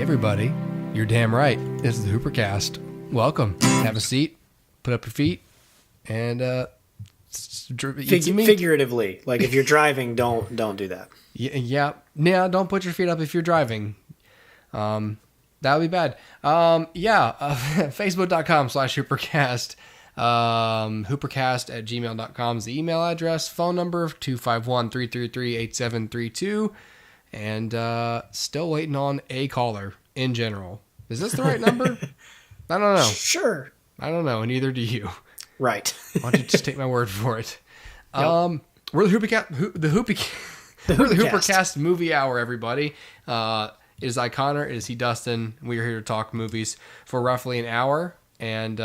everybody, you're damn right. This is the HooperCast. Welcome. Have a seat, put up your feet, and eat some meat. Figuratively, like if you're driving, don't do that. Yeah. Don't put your feet up if you're driving. That would be bad. Facebook.com/HooperCast. HooperCast@gmail.com is the email address. Phone number 251-333-8732. And still waiting on a caller in general. Is this the right number? I don't know. Sure. I don't know, and neither do you. Right. Why don't you just take my word for it? Yep. We're the HooperCast movie hour, everybody. It is I, Connor. It is he, Dustin. We are here to talk movies for roughly an hour, and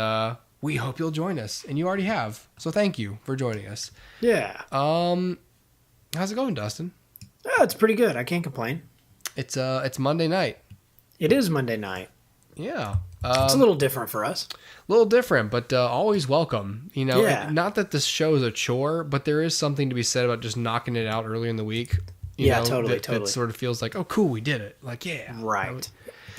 we hope you'll join us. And you already have, so thank you for joining us. Yeah. How's it going, Dustin? Oh, it's pretty good. I can't complain. It's Monday night. It is Monday night. Yeah. It's a little different for us. A little different, but always welcome. You know, Yeah. Not that this show is a chore, but there is something to be said about just knocking it out early in the week. Totally. That sort of feels like, oh, cool, we did it. Like, yeah. Right.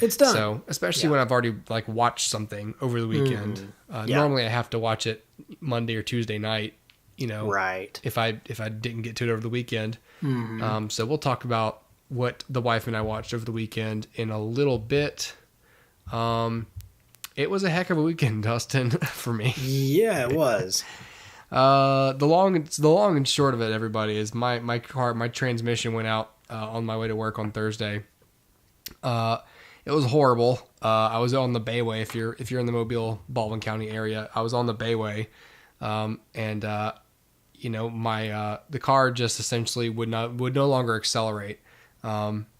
It's done. So, especially when I've already like watched something over the weekend. Normally I have to watch it Monday or Tuesday night, right. if I didn't get to it over the weekend. Mm-hmm. So we'll talk about what the wife and I watched over the weekend in a little bit. It was a heck of a weekend, Dustin, for me. Yeah, it was. The long and short of it, everybody, is my transmission went out on my way to work on Thursday. It was horrible. I was on the Bayway. If you're in the Mobile, Baldwin County area, I was on the Bayway, and the car just essentially would no longer accelerate.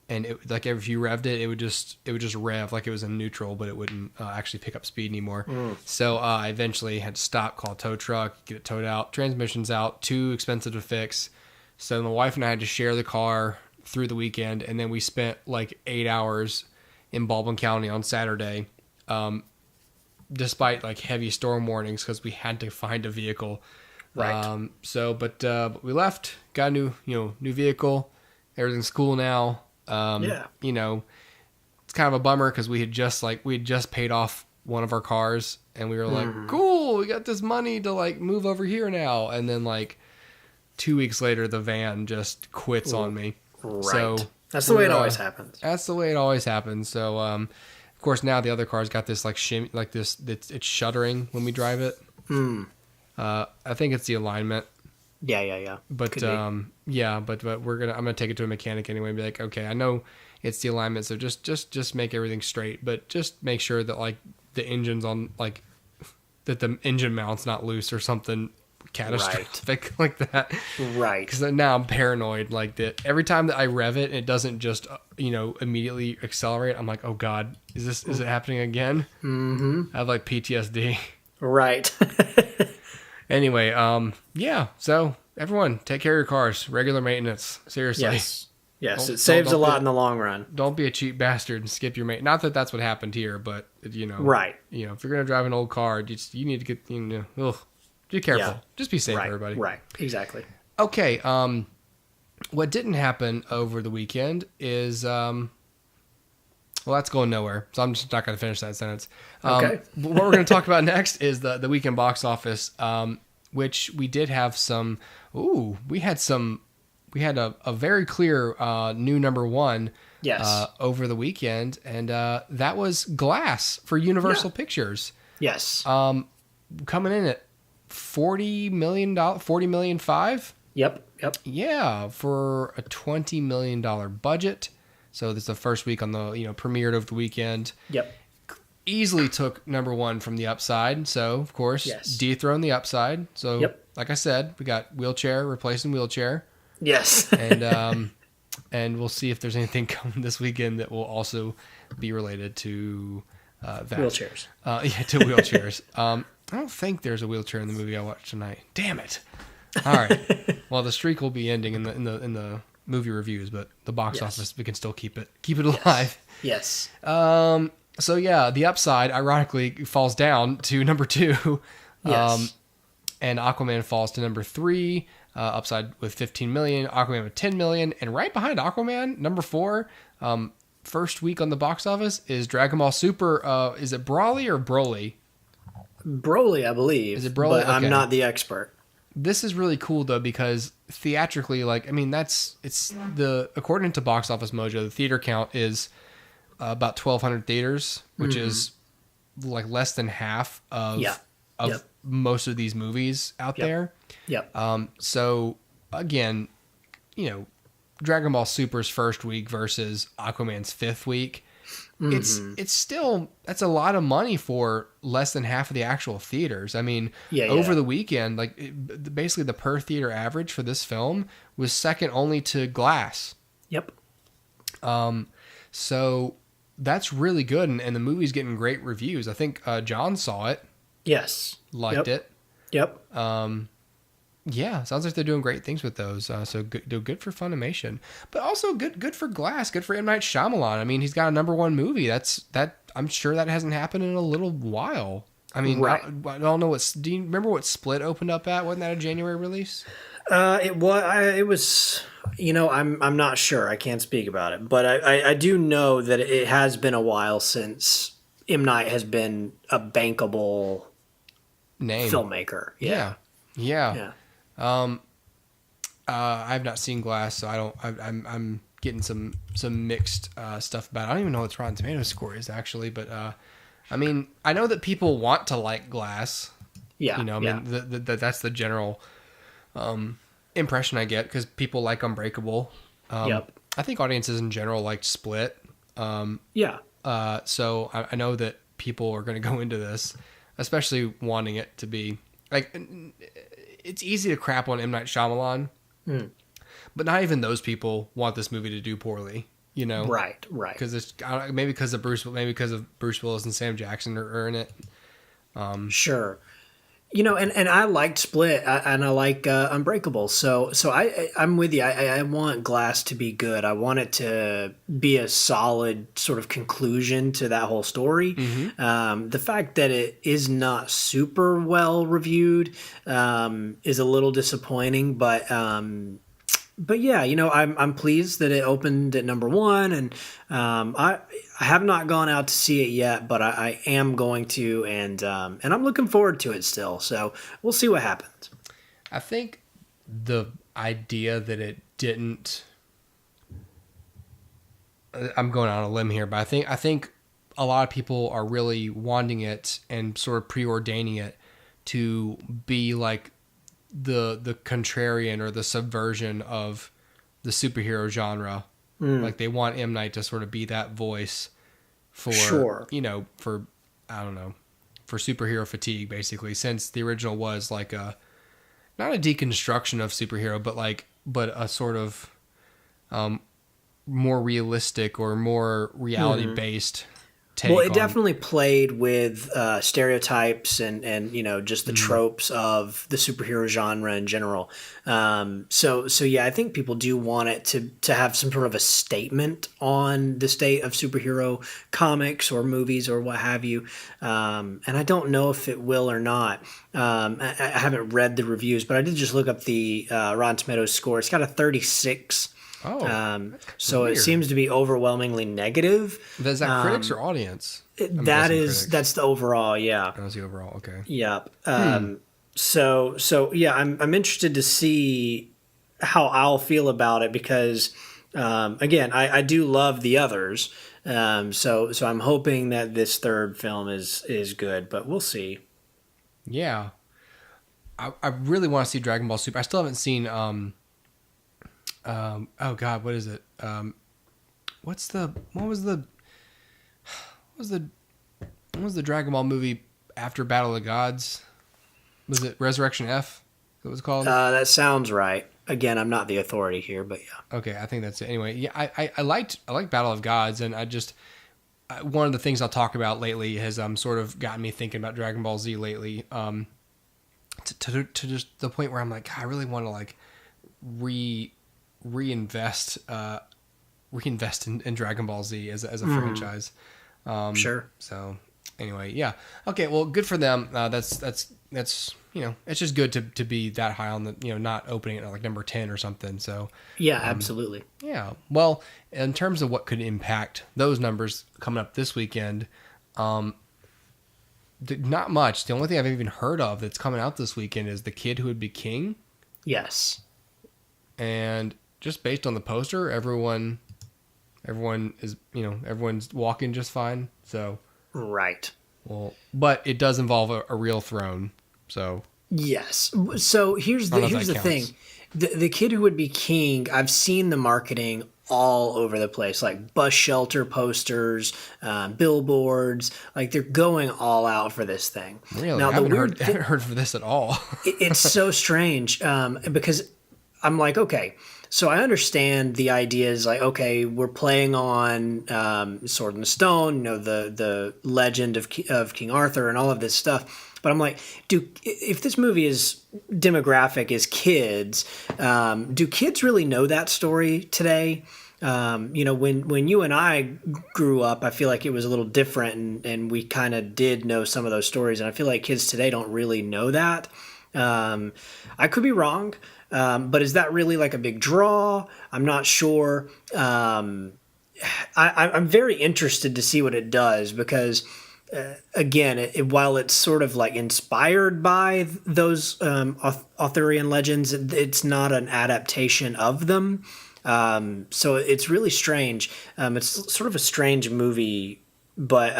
And it, like if you revved it, it would just rev like it was in neutral, but it wouldn't actually pick up speed anymore. So I eventually had to stop, call a tow truck, get it towed out. Transmission's out, too expensive to fix. So my wife and I had to share the car through the weekend, and then we spent like 8 hours in Baldwin County on Saturday, despite like heavy storm warnings, because we had to find a vehicle. Right. But we left, got a new vehicle. Everything's cool now. It's kind of a bummer because we had just paid off one of our cars, and we were like, cool, we got this money to like move over here now. And then like 2 weeks later, the van just quits on me. Right. So that's the way it always happens. That's the way it always happens. So, of course, now the other car's got this like shimmy, like this. It's shuddering when we drive it. I think it's the alignment. Yeah. But I'm gonna take it to a mechanic anyway and be like, okay, I know it's the alignment, so just make everything straight, but just make sure that like the engine's on, like that the engine mount's not loose or something catastrophic like that. Right. Because now I'm paranoid, like that every time that I rev it, it doesn't just immediately accelerate. I'm like, oh god, is it happening again? I have like PTSD. Right. Anyway, so everyone, take care of your cars. Regular maintenance. Seriously. Yes, it saves a lot in the long run. Don't be a cheap bastard and skip your maintenance. Not that that's what happened here, but, Right. If you're going to drive an old car, you need to get, be careful. Yeah. Just be safe, everybody. Right, exactly. Okay, what didn't happen over the weekend is, that's going nowhere, so I'm just not going to finish that sentence. Okay. What we're going to talk about next is the weekend box office, which we did have some. We had a very clear new number one. Yes. Over the weekend, and that was Glass for Universal Pictures. Yes. Coming in at $40 million, $40.5 million. Yep. Yeah, for a $20 million budget. So this is the first week on the, premiered over the weekend. Yep. Easily took number one from The Upside. So, of course, dethroned The Upside. So, like I said, we got Wheelchair replacing Wheelchair. Yes. And we'll see if there's anything coming this weekend that will also be related to that. Wheelchairs. To wheelchairs. I don't think there's a wheelchair in the movie I watched tonight. Damn it. All right. Well, the streak will be ending in the movie reviews, but the box office, we can still keep it alive. Yes. So The Upside ironically falls down to number 2. Yes. And Aquaman falls to number 3. Upside with 15 million, Aquaman with 10 million, and right behind Aquaman, number 4, first week on the box office is Dragon Ball Super. Is it Broly or Broly? Broly, I believe. Is it Broly? But I'm not the expert. This is really cool though, because theatrically, like, I mean, according to Box Office Mojo, the theater count is about 1,200 theaters, which is like less than half of most of these movies out there. Yep. So again, Dragon Ball Super's first week versus Aquaman's fifth week. It's still, that's a lot of money for less than half of the actual theaters. I mean, over the weekend, like basically the per theater average for this film was second only to Glass. Yep. So that's really good, and the movie's getting great reviews. I think John saw it. Yes. Liked it. Yep. Yeah, sounds like they're doing great things with those. So good for Funimation, but also good for Glass. Good for M. Night Shyamalan. I mean, he's got a number 1 movie. I'm sure that hasn't happened in a little while. I mean, right. I don't know do you remember what Split opened up at? Wasn't that a January release? It was. I'm not sure. I can't speak about it, but I do know that it has been a while since M. Night has been a bankable name filmmaker. Yeah. I've not seen Glass, so I'm getting some mixed stuff about it. I don't even know what its Rotten Tomatoes score is actually, but I mean, I know that people want to like Glass. Yeah, I mean, that's the general impression I get, because people like Unbreakable. I think audiences in general like Split. So I know that people are going to go into this, especially wanting it to be like. It's easy to crap on M. Night Shyamalan, but not even those people want this movie to do poorly. Right. Because it's maybe because of Bruce Willis and Sam Jackson are in it. Sure. And I liked Split and I like Unbreakable. So I'm with you. I want Glass to be good. I want it to be a solid sort of conclusion to that whole story. The fact that it is not super well reviewed is a little disappointing, but yeah, I'm pleased that it opened at number 1, and I have not gone out to see it yet, but I am going to, and I'm looking forward to it still. So we'll see what happens. I think the idea that it didn't. I'm going on a limb here, but I think a lot of people are really wanting it and sort of preordaining it to be like the contrarian or the subversion of the superhero genre. Like they want M. Night to sort of be that voice for for I don't know, for superhero fatigue, basically, since the original was like not a deconstruction of superhero, but a sort of more realistic or more reality based take. Well, it definitely played with stereotypes and just the tropes of the superhero genre in general. So yeah, I think people do want it to have some sort of a statement on the state of superhero comics or movies or what have you. And I don't know if it will or not. I haven't read the reviews, but I did just look up the Rotten Tomatoes score. It's got a 36. So weird. It seems to be overwhelmingly negative. Is that critics or audience? That's the overall, yeah. That was the overall, okay. Yeah. So yeah, I'm interested to see how I'll feel about it, because again, I do love the others. So I'm hoping that this third film is good, but we'll see. Yeah. I really want to see Dragon Ball Super. I still haven't seen oh God, what is it? What was the Dragon Ball movie after Battle of the Gods? Was it Resurrection F? That was called? That sounds right. Again, I'm not the authority here, but yeah. Okay, I think that's it. Anyway, yeah, I liked Battle of Gods, and I just one of the things I'll talk about lately has sort of gotten me thinking about Dragon Ball Z lately. To just the point where I'm like, I really want to like reinvest in Dragon Ball Z as a franchise. Sure. So anyway, yeah. Okay. Well, good for them. That's that's, it's just good to be that high on the, not opening it at like number 10 or something. So yeah, absolutely. yeah. Well, in terms of what could impact those numbers coming up this weekend, not much. The only thing I've even heard of that's coming out this weekend is The Kid Who Would Be King. Yes. And just based on the poster, everyone is, everyone's walking just fine. So right. Well, but it does involve a real throne. So yes. So here's the thing. The Kid Who Would Be King, I've seen the marketing all over the place, like bus shelter posters, billboards. Like they're going all out for this thing. Really? Now, I haven't heard for this at all. It's so strange because I'm like, okay, so I understand the idea is like, okay, we're playing on Sword in the Stone, the legend of King Arthur and all of this stuff. But I'm like, if this movie demographic is kids, do kids really know that story today? When you and I grew up, I feel like it was a little different, and we kind of did know some of those stories. And I feel like kids today don't really know that. I could be wrong, but is that really like a big draw? I'm not sure. I'm very interested to see what it does because. Again, while it's sort of like inspired by those Arthurian legends, it's not an adaptation of them. So it's really strange. It's sort of a strange movie, but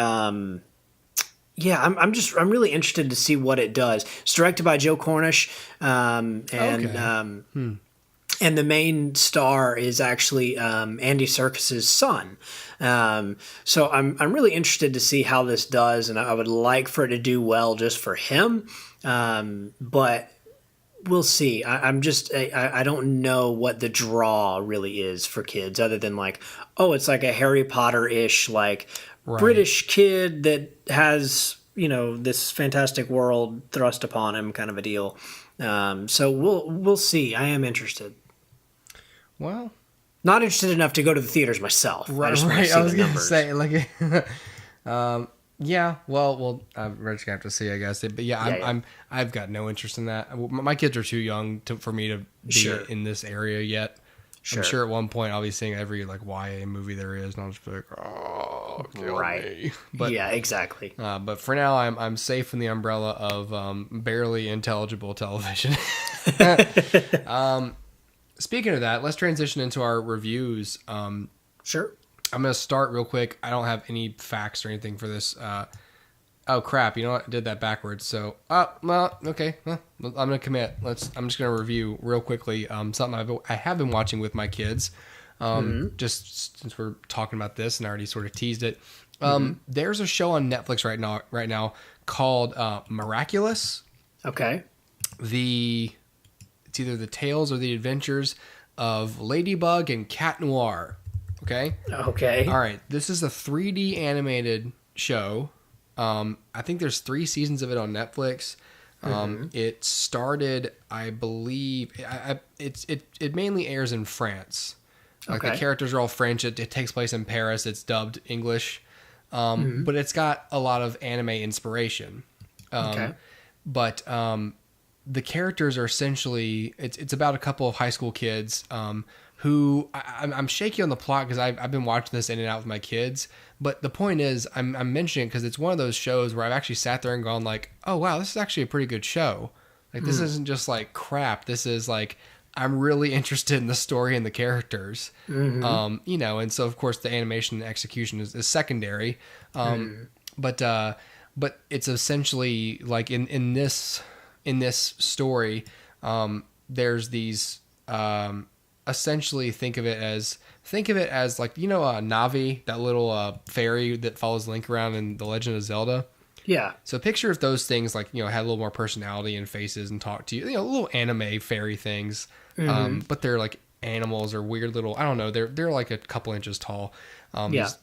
yeah, I'm really interested to see what it does. It's directed by Joe Cornish, and the main star is actually Andy Serkis's son. So I'm really interested to see how this does, and I would like for it to do well just for him. But we'll see. I don't know what the draw really is for kids, other than like, oh, it's like a Harry Potter-ish, like right. British kid that has this fantastic world thrust upon him, kind of a deal. So we'll see. I am interested. Well, not interested enough to go to the theaters myself. Right. I was going to say, like, yeah. Well, we're just gonna have to see, I guess. But yeah, I've got no interest in that. My kids are too young for me to be in this area yet. Sure. I'm sure at one point I'll be seeing every like YA movie there is, and I'll just be like, oh, kill me. But yeah, exactly. But for now, I'm safe in the umbrella of barely intelligible television. Speaking of that, let's transition into our reviews. Sure. I'm going to start real quick. I don't have any facts or anything for this. Oh, crap. You know what? I did that backwards. So, well, okay. Well, I'm going to commit. I'm just going to review real quickly something I have been watching with my kids. Just since we're talking about this and I already sort of teased it. There's a show on Netflix right now called Miraculous. Okay. It's either the tales or the adventures of Ladybug and Cat Noir. Okay? Okay. All right. This is a 3D animated show. I think there's 3 seasons of it on Netflix. It started, I believe, it mainly airs in France. Like the characters are all French. It takes place in Paris. It's dubbed English. But it's got a lot of anime inspiration. But the characters are essentially it's about a couple of high school kids who I'm shaky on the plot because I've been watching this in and out with my kids. But the point is I'm mentioning it because it's one of those shows where I've actually sat there and gone like, oh wow, this is actually a pretty good show. Like this isn't just like crap. This is like I'm really interested in the story and the characters. And so of course the animation and execution is secondary. But it's essentially like in this story, there's these essentially think of it as like Navi, that little fairy that follows Link around in The Legend of Zelda. Yeah. So picture if those things like had a little more personality and faces and talk to you, little anime fairy things, but they're like animals or weird little, I don't know, they're like a couple inches tall.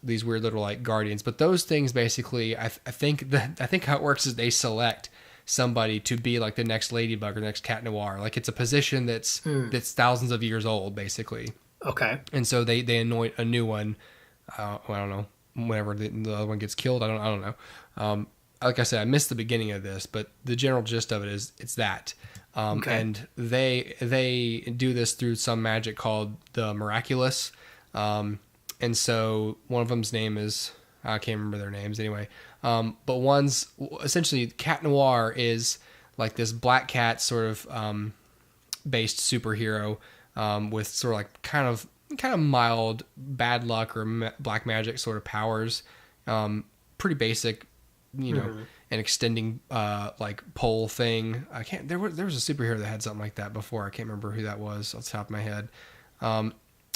These weird little like guardians, but those things basically, I think how it works is they select somebody to be like the next Ladybug or next Cat Noir. Like it's a position that's thousands of years old, basically. Okay. And so they anoint a new one. I don't know. Whenever the other one gets killed, I don't know. like I said, I missed the beginning of this, but the general gist of it is it's that. Okay. And they do this through some magic called the Miraculous. And so one of them's name is, I can't remember their names anyway. But one's essentially Cat Noir is like this black cat sort of based superhero with sort of like kind of mild bad luck or black magic sort of powers. Pretty basic, you know, an extending like pole thing. I can't. There was a superhero that had something like that before. I can't remember who that was off the top of my head.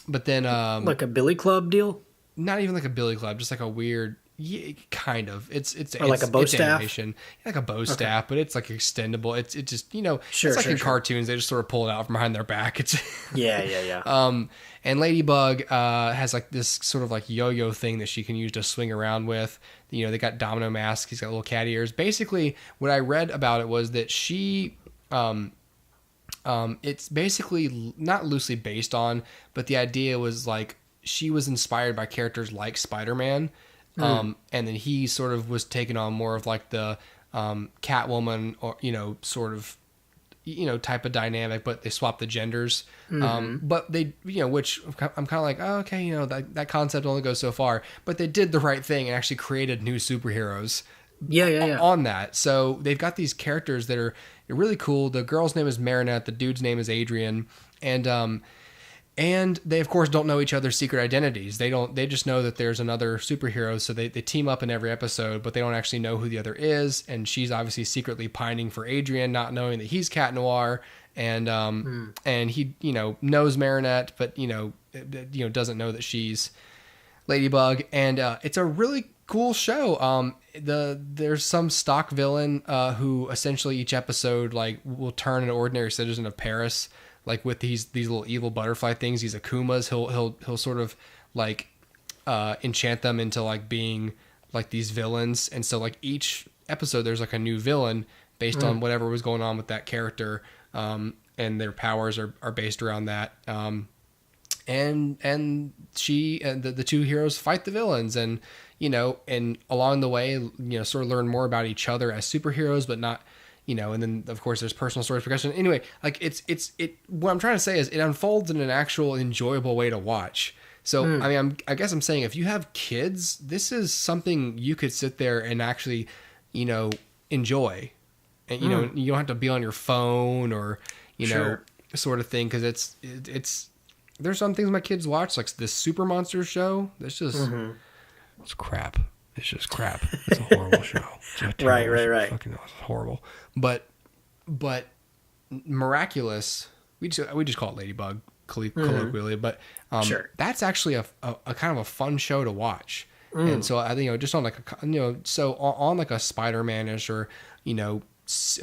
But then like a Billy Club deal. Not even like a billy club, just like a weird, kind of. It's like a bow it's staff? animation, like a bow staff, but it's like extendable. It just Sure, it's like in sure. cartoons they just sort of pull it out from behind their back. It's Yeah. And Ladybug has like this sort of like yo-yo thing that she can use to swing around with. They got domino masks. He's got little cat ears. Basically, what I read about it was that she. It's basically not loosely based on, but the idea was like she was inspired by characters like Spider-Man, and then he sort of was taking on more of like the Catwoman or sort of type of dynamic, but they swapped the genders. But they which I'm kind of like, oh, okay, that concept only goes so far, but they did the right thing and actually created new superheroes. Yeah. On that. So they've got these characters that are really cool. The girl's name is Marinette. The dude's name is Adrian. And they of course don't know each other's secret identities. They just know that there's another superhero. So they team up in every episode, but they don't actually know who the other is. And she's obviously secretly pining for Adrian, not knowing that he's Cat Noir. And he, knows Marinette, but doesn't know that she's Ladybug. And it's a really cool show. There's some stock villain who essentially each episode like will turn an ordinary citizen of Paris, like with these little evil butterfly things, these Akumas. He'll sort of like enchant them into like being like these villains. And so like each episode there's like a new villain based on whatever was going on with that character, and their powers are based around that. And she and the two heroes fight the villains, and and along the way, sort of learn more about each other as superheroes, but not, and then of course there's personal stories progression. Anyway, like what I'm trying to say is it unfolds in an actual enjoyable way to watch. So, I mean, I guess I'm saying if you have kids, this is something you could sit there and actually, enjoy, and, you don't have to be on your phone or, sort of thing. 'Cause it's, there's some things my kids watch, like this Super Monsters show. That's just, it's crap. It's just crap. It's a horrible show. It's a Right. Fucking horrible. But Miraculous, we just call it Ladybug colloquially, but that's actually a kind of a fun show to watch. And so I think just on like on like a Spider-Man-ish or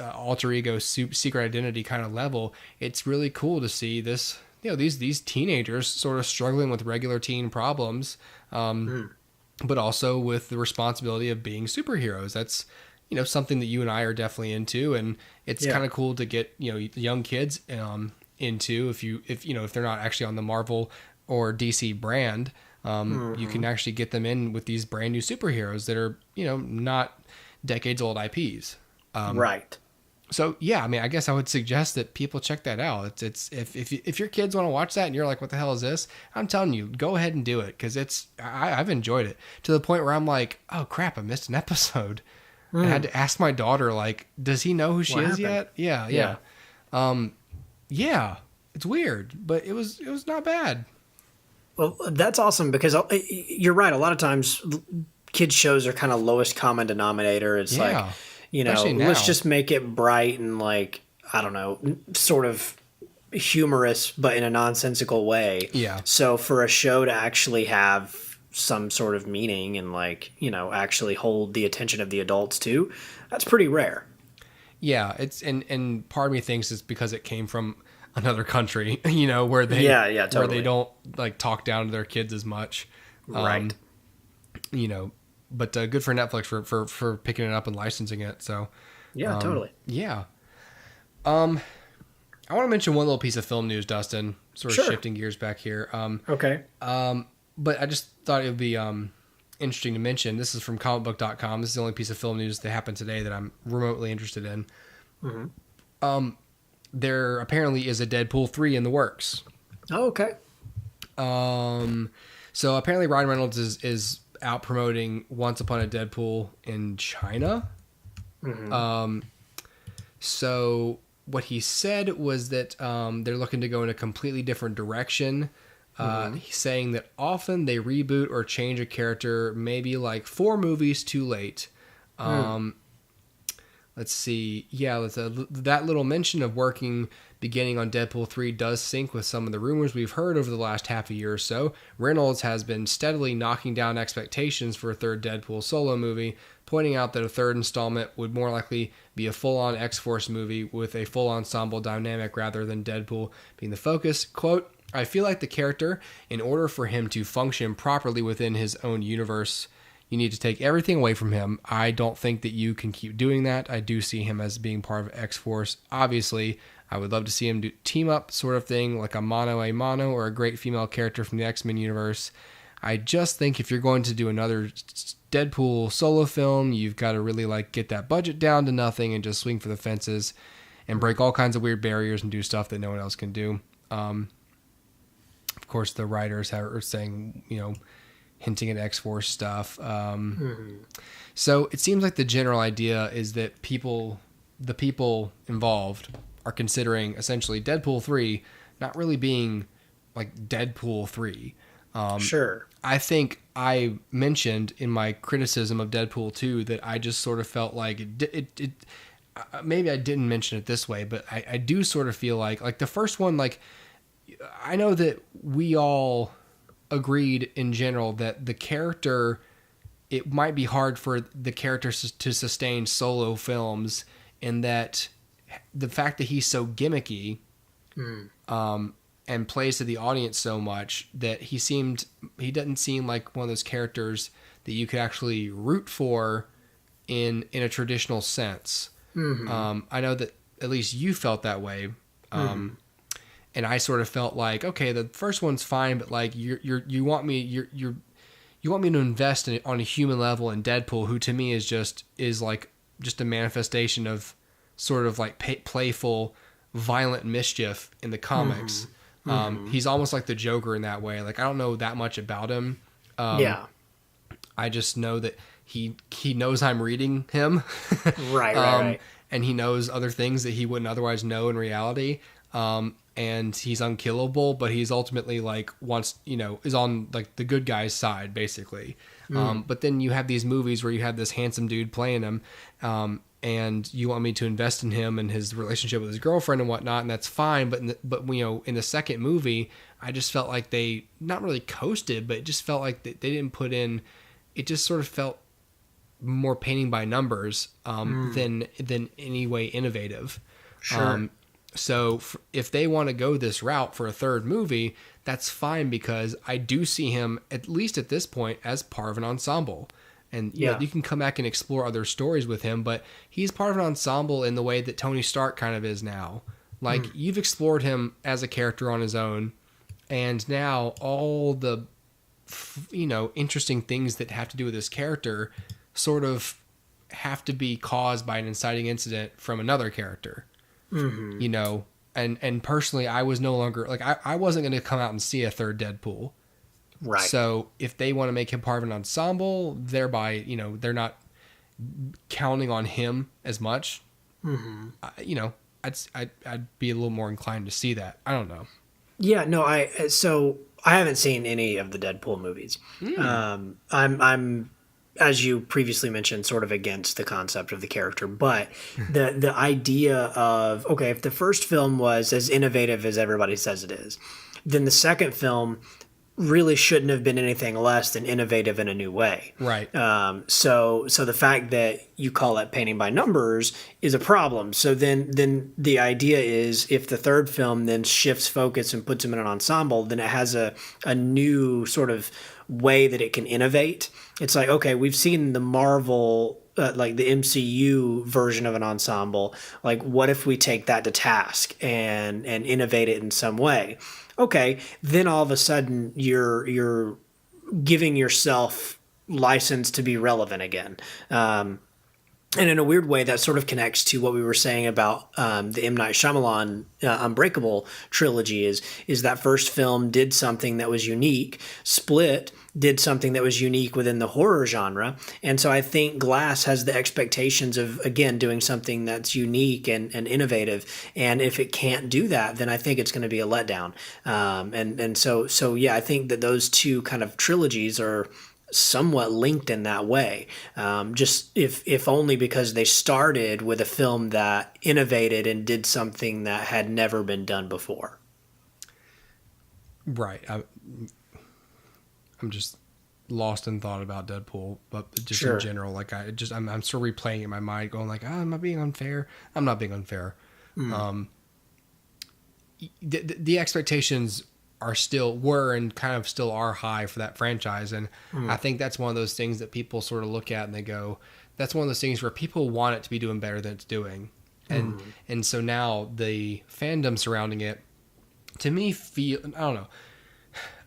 alter ego secret identity kind of level, it's really cool to see this. These teenagers sort of struggling with regular teen problems, but also with the responsibility of being superheroes. That's, something that you and I are definitely into. And it's kind of cool to get, young kids into, if they're not actually on the Marvel or DC brand, you can actually get them in with these brand new superheroes that are, not decades old IPs. Right. So yeah, I mean, I guess I would suggest that people check that out. It's if your kids want to watch that and you're like, what the hell is this? I'm telling you, go ahead and do it, because I've enjoyed it to the point where I'm like, oh crap, I missed an episode. I had to ask my daughter, like, does he know who she is yet? Yeah. Yeah, it's weird, but it was not bad. Well, that's awesome, because you're right. A lot of times, kids shows are kind of lowest common denominator. It's like, let's just make it bright and like, I don't know, sort of humorous, but in a nonsensical way. Yeah. So for a show to actually have some sort of meaning and like, actually hold the attention of the adults too, that's pretty rare. Yeah. It's, and part of me thinks it's because it came from another country, where they, totally. where they don't like talk down to their kids as much. Right. But good for Netflix for picking it up and licensing it. So yeah, totally. Yeah. I want to mention one little piece of film news, Dustin. Sort of shifting gears back here. Okay. But I just thought it would be interesting to mention. This is from comicbook.com. This is the only piece of film news that happened today that I'm remotely interested in. Mm-hmm. There apparently is a Deadpool 3 in the works. Oh, okay. So apparently Ryan Reynolds is out promoting Once Upon a Deadpool in China. Mm-hmm. So what he said was that they're looking to go in a completely different direction. He's saying that often they reboot or change a character maybe like 4 movies too late. Let's see. Yeah, that little mention of working beginning on Deadpool 3 does sync with some of the rumors we've heard over the last half a year or so. Reynolds has been steadily knocking down expectations for a third Deadpool solo movie, pointing out that a third installment would more likely be a full-on X-Force movie with a full ensemble dynamic rather than Deadpool being the focus. Quote, I feel like the character, in order for him to function properly within his own universe, you need to take everything away from him. I don't think that you can keep doing that. I do see him as being part of X-Force. Obviously, I would love to see him do team up sort of thing, like a mono or a great female character from the X-Men universe. I just think if you're going to do another Deadpool solo film, you've got to really like get that budget down to nothing and just swing for the fences and break all kinds of weird barriers and do stuff that no one else can do. Of course, the writers are saying, hinting at X-Force stuff. So it seems like the general idea is that the people involved are considering essentially Deadpool 3 not really being like Deadpool 3. Sure. I think I mentioned in my criticism of Deadpool 2 that I just sort of felt like it maybe I didn't mention it this way, but I do sort of feel like the first one, like I know that we all agreed in general that the character, it might be hard for the characters to sustain solo films, and that the fact that he's so gimmicky and plays to the audience so much that he doesn't seem like one of those characters that you could actually root for in a traditional sense. I know that at least you felt that way. And I sort of felt like, okay, the first one's fine, but like you want me to invest in it on a human level in Deadpool, who to me is just a manifestation of sort of like playful, violent mischief in the comics. He's almost like the Joker in that way. Like I don't know that much about him. I just know that he knows I'm reading him, right. And he knows other things that he wouldn't otherwise know in reality. And he's unkillable, but he's ultimately like is on like the good guy's side basically. But then you have these movies where you have this handsome dude playing him, and you want me to invest in him and his relationship with his girlfriend and whatnot, and that's fine. But in the second movie, I just felt like they not really coasted, but it just felt like they didn't put in. It just sort of felt more painting by numbers than any way innovative. Sure. So if they want to go this route for a third movie, that's fine, because I do see him, at least at this point, as part of an ensemble. And you can come back and explore other stories with him, but he's part of an ensemble in the way that Tony Stark kind of is now. Like, you've explored him as a character on his own, and now all the, interesting things that have to do with this character sort of have to be caused by an inciting incident from another character. And personally, I was no longer like I wasn't going to come out and see a third Deadpool, right? So if they want to make him part of an ensemble, thereby they're not counting on him as much. I'd be a little more inclined to see that. I don't know. Yeah, no, I haven't seen any of the Deadpool movies. I'm as you previously mentioned, sort of against the concept of the character, but the idea of, okay, if the first film was as innovative as everybody says it is, then the second film really shouldn't have been anything less than innovative in a new way. Right. So the fact that you call it painting by numbers is a problem. So then the idea is, if the third film then shifts focus and puts him in an ensemble, then it has a new sort of way that it can innovate. It's like, okay, we've seen the Marvel, like the MCU version of an ensemble. Like, what if we take that to task and innovate it in some way? Okay, then all of a sudden you're giving yourself licensed to be relevant again. And in a weird way, that sort of connects to what we were saying about the M. Night Shyamalan Unbreakable trilogy is that first film did something that was unique. Split did something that was unique within the horror genre. And so I think Glass has the expectations of, again, doing something that's unique and innovative. And if it can't do that, then I think it's going to be a letdown. So yeah, I think that those two kind of trilogies are somewhat linked in that way, just if only because they started with a film that innovated and did something that had never been done before. Right. I'm just lost in thought about Deadpool, but just Sure. in general, like I'm still replaying it in my mind, going like, am I being unfair? I'm not being unfair. The expectations were and kind of still are high for that franchise. And I think that's one of those things that people sort of look at and they go, that's one of those things where people want it to be doing better than it's doing. And so now the fandom surrounding it, to me, I don't know.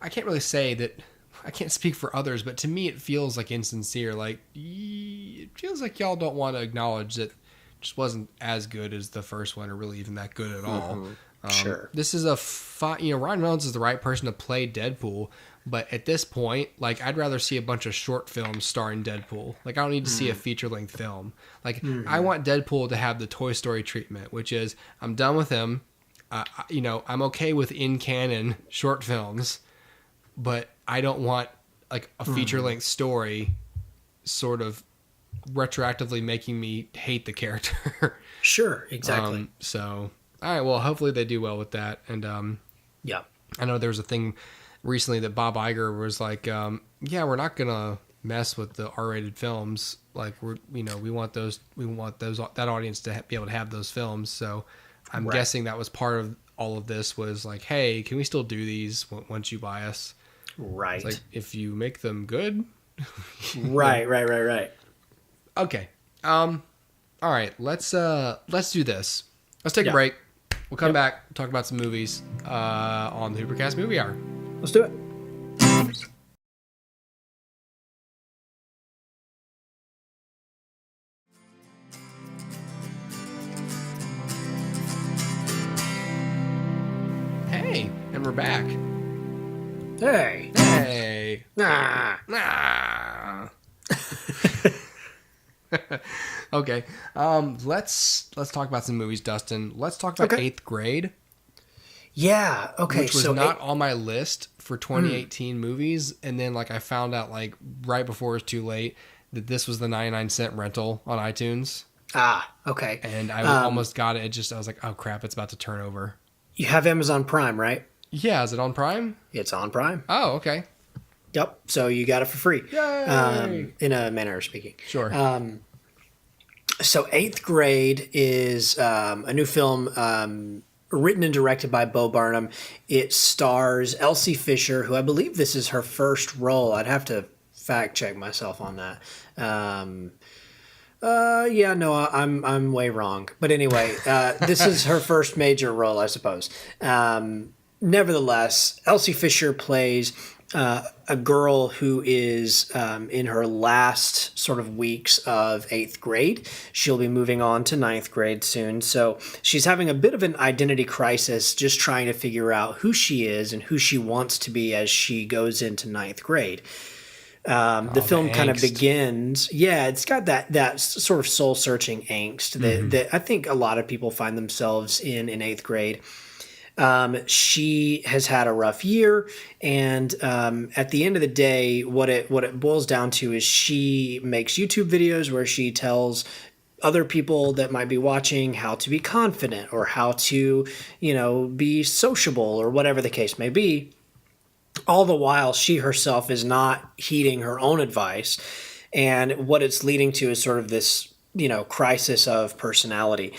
I can't really say that, I can't speak for others, but to me it feels like insincere. Like, it feels like y'all don't want to acknowledge that it just wasn't as good as the first one, or really even that good at all. Sure. This is Ryan Reynolds is the right person to play Deadpool, but at this point, like, I'd rather see a bunch of short films starring Deadpool. Like, I don't need to see a feature-length film. Like, I want Deadpool to have the Toy Story treatment, which is, I'm done with him. I'm okay with in-canon short films, but I don't want, like, a feature-length story sort of retroactively making me hate the character. Sure, exactly. All right, well, hopefully they do well with that. And yeah, I know there was a thing recently that Bob Iger was like, we're not gonna mess with the R-rated films. Like, we want that audience to be able to have those films. So I'm guessing that was part of all of this, was like, hey, can we still do these once you buy us? Right. It's like, if you make them good. Right. Okay. All right. Let's do this. Let's take a break. We'll come back, talk about some movies on the HooperCast Movie Hour. Let's do it. Hey, and we're back. Hey. Nah. Okay. Let's talk about some movies, Dustin. Let's talk about 8th Grade. Yeah. Okay. Which was not on my list for 2018 movies, and then I found out right before it was too late that this was the 99-cent rental on iTunes. Ah. Okay. And I almost got it. I was like, oh crap, it's about to turn over. You have Amazon Prime, right? Yeah. Is it on Prime? It's on Prime. Oh, okay. Yep. So you got it for free. Yay! In a manner of speaking. Sure. So 8th Grade is a new film written and directed by Bo Burnham. It stars Elsie Fisher, who I believe this is her first role. I'd have to fact check myself on that. I'm way wrong. But anyway, this is her first major role, I suppose. Nevertheless, Elsie Fisher plays a girl who is in her last sort of weeks of 8th grade. She'll be moving on to 9th grade soon. So she's having a bit of an identity crisis, just trying to figure out who she is and who she wants to be as she goes into 9th grade. The film kind of begins. Yeah, it's got that sort of soul-searching angst that I think a lot of people find themselves in 8th grade. She has had a rough year, and at the end of the day, what it boils down to is she makes YouTube videos where she tells other people that might be watching how to be confident or how to, be sociable or whatever the case may be. All the while, she herself is not heeding her own advice, and what it's leading to is sort of this crisis of personality.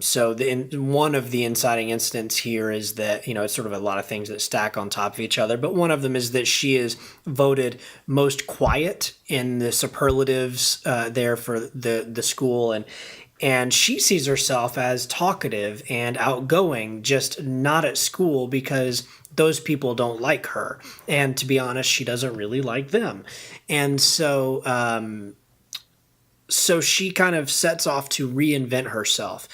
So one of the inciting incidents here is that, it's sort of a lot of things that stack on top of each other. But one of them is that she is voted most quiet in the superlatives there for the school. And she sees herself as talkative and outgoing, just not at school because those people don't like her. And to be honest, she doesn't really like them. And so she kind of sets off to reinvent herself.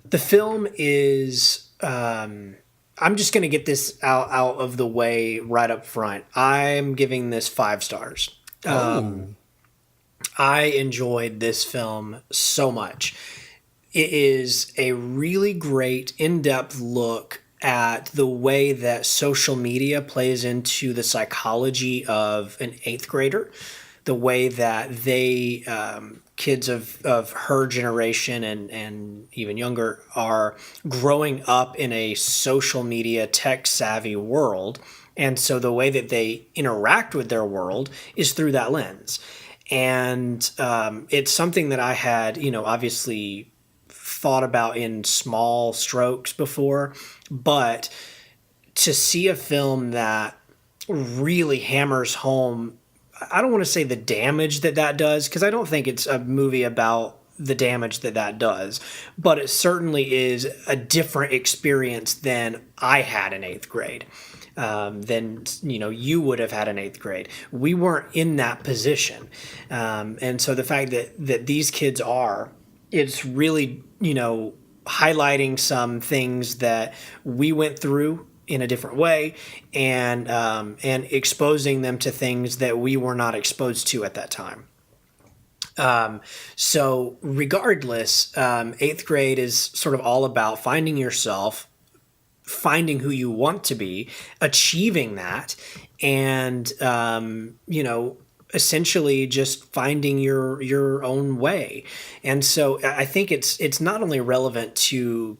The film is, I'm just going to get this out of the way right up front. I'm giving this 5 stars. I enjoyed this film so much. It is a really great in-depth look at the way that social media plays into the psychology of an 8th grader, the way that they, kids of her generation and even younger, are growing up in a social media tech-savvy world. And so the way that they interact with their world is through that lens. And it's something that I had, obviously thought about in small strokes before, but to see a film that really hammers home, I don't want to say the damage that does, because I don't think it's a movie about the damage that does, but it certainly is a different experience than I had in 8th grade. Than you would have had in 8th grade. We weren't in that position, and so the fact that these kids are, it's really highlighting some things that we went through in a different way, and exposing them to things that we were not exposed to at that time. So regardless, 8th grade is sort of all about finding yourself, finding who you want to be, achieving that, and essentially just finding your own way. And so I think it's not only relevant to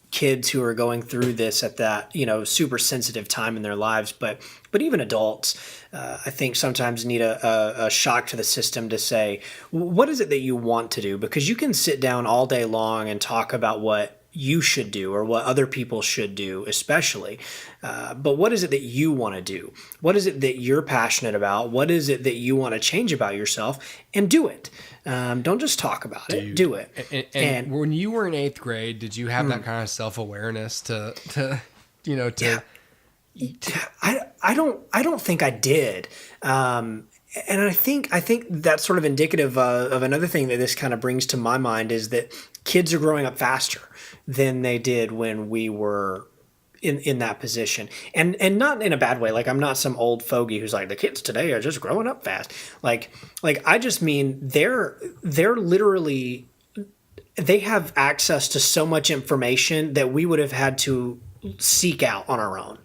kids who are going through this at that super sensitive time in their lives, but even adults, I think sometimes need a shock to the system to say, what is it that you want to do? Because you can sit down all day long and talk about what you should do or what other people should do, especially. But what is it that you want to do? What is it that you're passionate about? What is it that you want to change about yourself? And do it. Don't just talk about it. Do it. And when you were in 8th grade, did you have that kind of self-awareness to I don't think I did. And I think that's sort of indicative of another thing that this kind of brings to my mind, is that kids are growing up faster than they did when we were in that position. And not in a bad way. Like, I'm not some old fogey who's like, the kids today are just growing up fast. Like I just mean they're literally, they have access to so much information that we would have had to seek out on our own,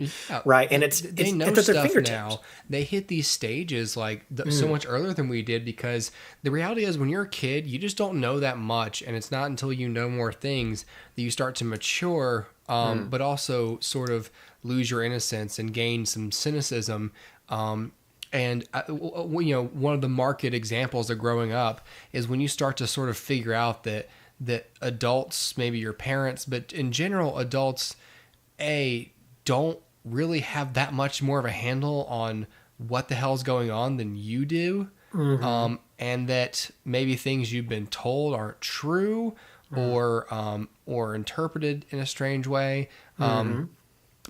right? And they know it's at their stuff fingertips. now. They hit these stages so much earlier than we did, because the reality is, when you're a kid, you just don't know that much, and it's not until you know more things that you start to mature, but also sort of lose your innocence and gain some cynicism. And one of the marked examples of growing up is when you start to sort of figure out that adults, maybe your parents, but in general, adults don't really have that much more of a handle on what the hell's going on than you do. And that maybe things you've been told aren't true, or interpreted in a strange way.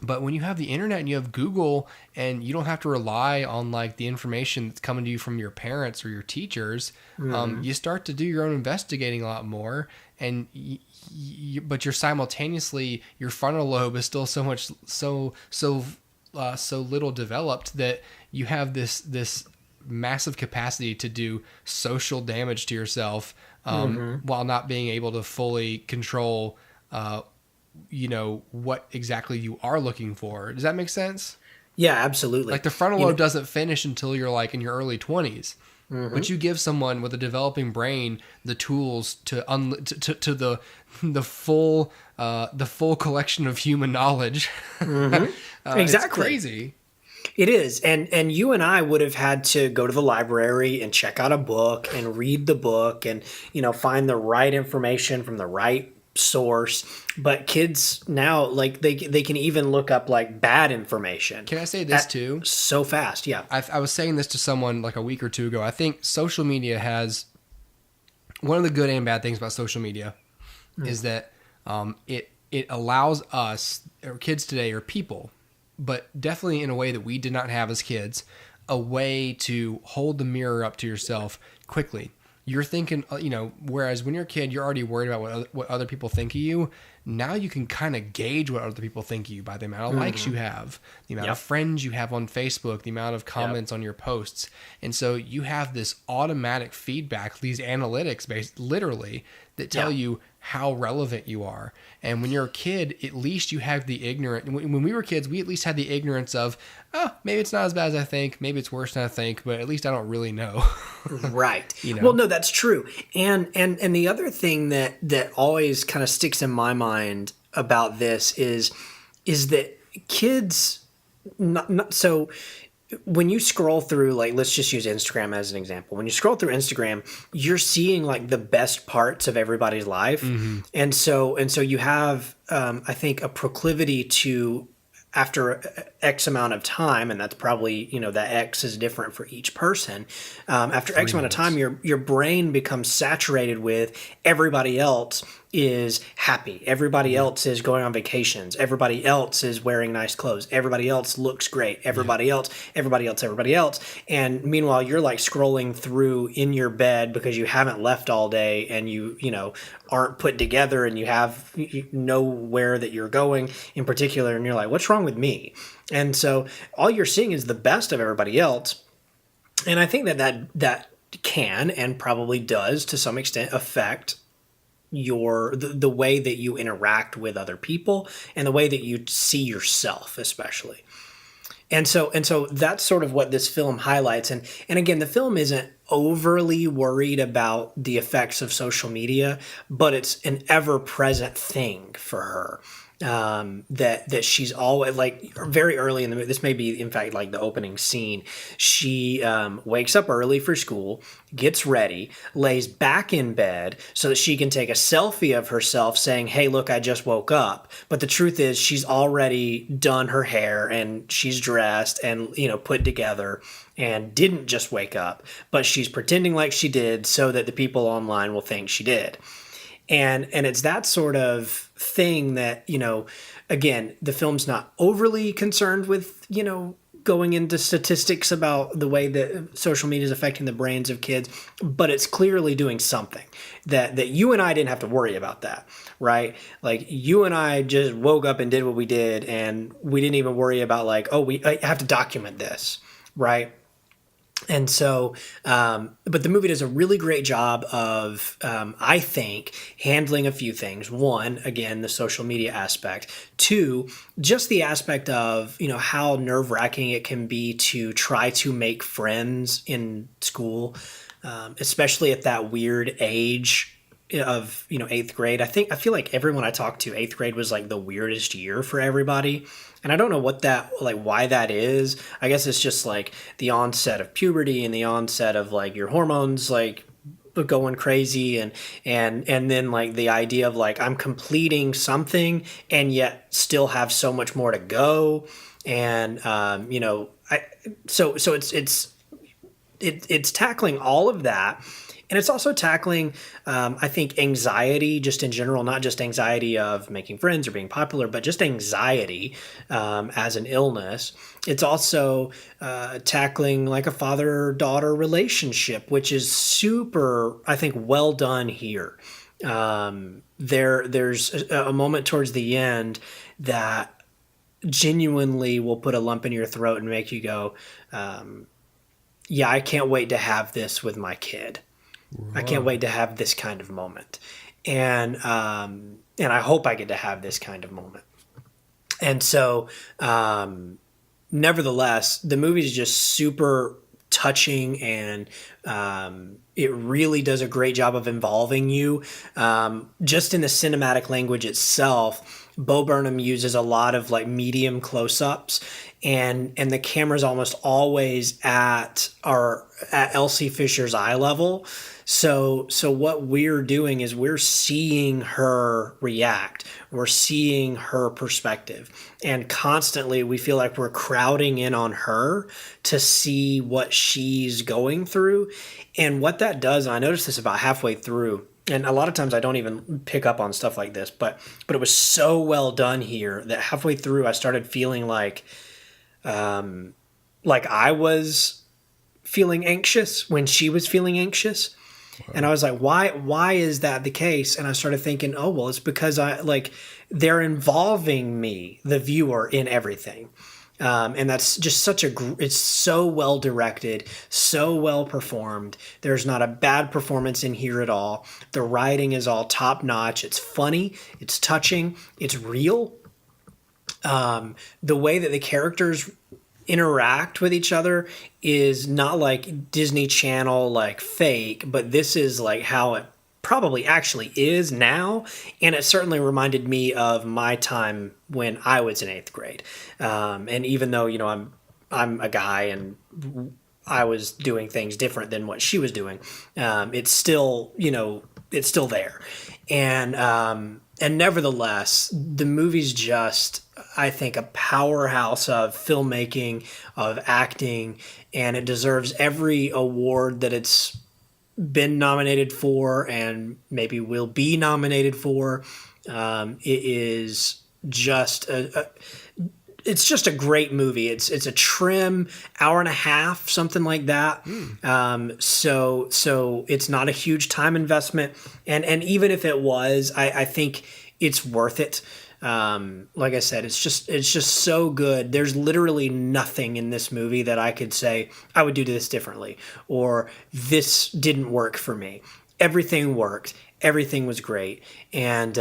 But when you have the internet and you have Google, and you don't have to rely on like the information that's coming to you from your parents or your teachers, you start to do your own investigating a lot more. And but you're simultaneously, your frontal lobe is still so little developed that you have this massive capacity to do social damage to yourself, while not being able to fully control what exactly you are looking for. Does that make sense? Yeah, absolutely. Like, the frontal lobe doesn't finish until you're like in your early 20s. But you give someone with a developing brain the tools to the full collection of human knowledge. Exactly. It's crazy. It is. And you and I would have had to go to the library and check out a book and read the book and, find the right information from the right source. But kids now, like, they can even look up like bad information. Can I say this too? So fast. Yeah. I was saying this to someone like a week or two ago. I think social media has one of the good and bad things about social media is that it allows us, or kids today, or people, but definitely in a way that we did not have as kids, a way to hold the mirror up to yourself quickly. You're thinking, whereas when you're a kid, you're already worried about what other people think of you. Now you can kind of gauge what other people think of you by the amount of likes you have, the amount of friends you have on Facebook, the amount of comments on your posts. And so you have this automatic feedback, these analytics based literally that tell you how relevant you are. And when you're a kid, at least you have the ignorant. When we were kids, we at least had the ignorance of, maybe it's not as bad as I think. Maybe it's worse than I think, but at least I don't really know. Right. Well, no, that's true. And the other thing that always kind of sticks in my mind about this is that kids, so when you scroll through, like, let's just use Instagram as an example. When you scroll through Instagram, you're seeing like the best parts of everybody's life. Mm-hmm. And so you have, I think, a proclivity to, after X amount of time, and that's probably, that X is different for each person. After X amount of time, your brain becomes saturated with everybody else is happy. Everybody else is going on vacations. Everybody else is wearing nice clothes. Everybody else looks great. Everybody else. And meanwhile, you're like scrolling through in your bed because you haven't left all day and you aren't put together and you know where that you're going in particular. And you're like, what's wrong with me? And so all you're seeing is the best of everybody else. And I think that can and probably does to some extent affect the way that you interact with other people and the way that you see yourself, especially. And so that's sort of what this film highlights. And again, the film isn't overly worried about the effects of social media, but it's an ever-present thing for her. That she's always, like, very early in the movie, this may be in fact like the opening scene, she wakes up early for school, gets ready, lays back in bed so that she can take a selfie of herself saying, hey, look, I just woke up. But the truth is she's already done her hair and she's dressed and put together and didn't just wake up, but she's pretending like she did so that the people online will think she did. And it's that sort of thing that, again, the film's not overly concerned with, going into statistics about the way that social media is affecting the brains of kids, but it's clearly doing something that you and I didn't have to worry about that, right? Like, you and I just woke up and did what we did, and we didn't even worry about like, I have to document this, right? And so, but the movie does a really great job of, I think, handling a few things. One, again, the social media aspect. Two, just the aspect of, how nerve-wracking it can be to try to make friends in school, especially at that weird age of, 8th grade. I feel like everyone I talked to, 8th grade was like the weirdest year for everybody. And I don't know why that is. I guess it's just like the onset of puberty and the onset of like your hormones like going crazy and then like the idea of like I'm completing something and yet still have so much more to go. And so it's tackling all of that. And it's also tackling, I think, anxiety just in general, not just anxiety of making friends or being popular, but just anxiety as an illness. It's also tackling like a father-daughter relationship, which is super, I think, well done here. There's a moment towards the end that genuinely will put a lump in your throat and make you go, yeah, I can't wait to have this with my kid. I can't wait to have this kind of moment. And I hope I get to have this kind of moment. And so, nevertheless, the movie is just super touching and it really does a great job of involving you. Just in the cinematic language itself, Bo Burnham uses a lot of like medium close-ups and the camera's almost always at Elsie Fisher's eye level. So what we're doing is we're seeing her react. We're seeing her perspective. And constantly we feel like we're crowding in on her to see what she's going through. And what that does, and I noticed this about halfway through, and a lot of times I don't even pick up on stuff like this, but it was so well done here that halfway through I started feeling like I was feeling anxious when she was feeling anxious. Wow. And I was like, why is that the case? And I started thinking, oh, well, it's because they're involving me, the viewer, in everything. And that's just it's so well directed, so well performed. There's not a bad performance in here at all. The writing is all top notch. It's funny, it's touching, it's real. The way that the characters interact with each other is not like Disney Channel, like fake, but this is like how it probably actually is now. And it certainly reminded me of my time when I was in 8th grade. And even though, I'm a guy and I was doing things different than what she was doing, it's still, it's still there. And nevertheless, the movie's just, I think, a powerhouse of filmmaking, of acting, and it deserves every award that it's been nominated for and maybe will be nominated for. It is just it's just a great movie. It's a trim hour and a half, something like that. So it's not a huge time investment, and even if it was, I think it's worth it. Like I said, it's just so good. There's literally nothing in this movie that I could say I would do this differently or this didn't work for me. Everything worked. Everything was great. And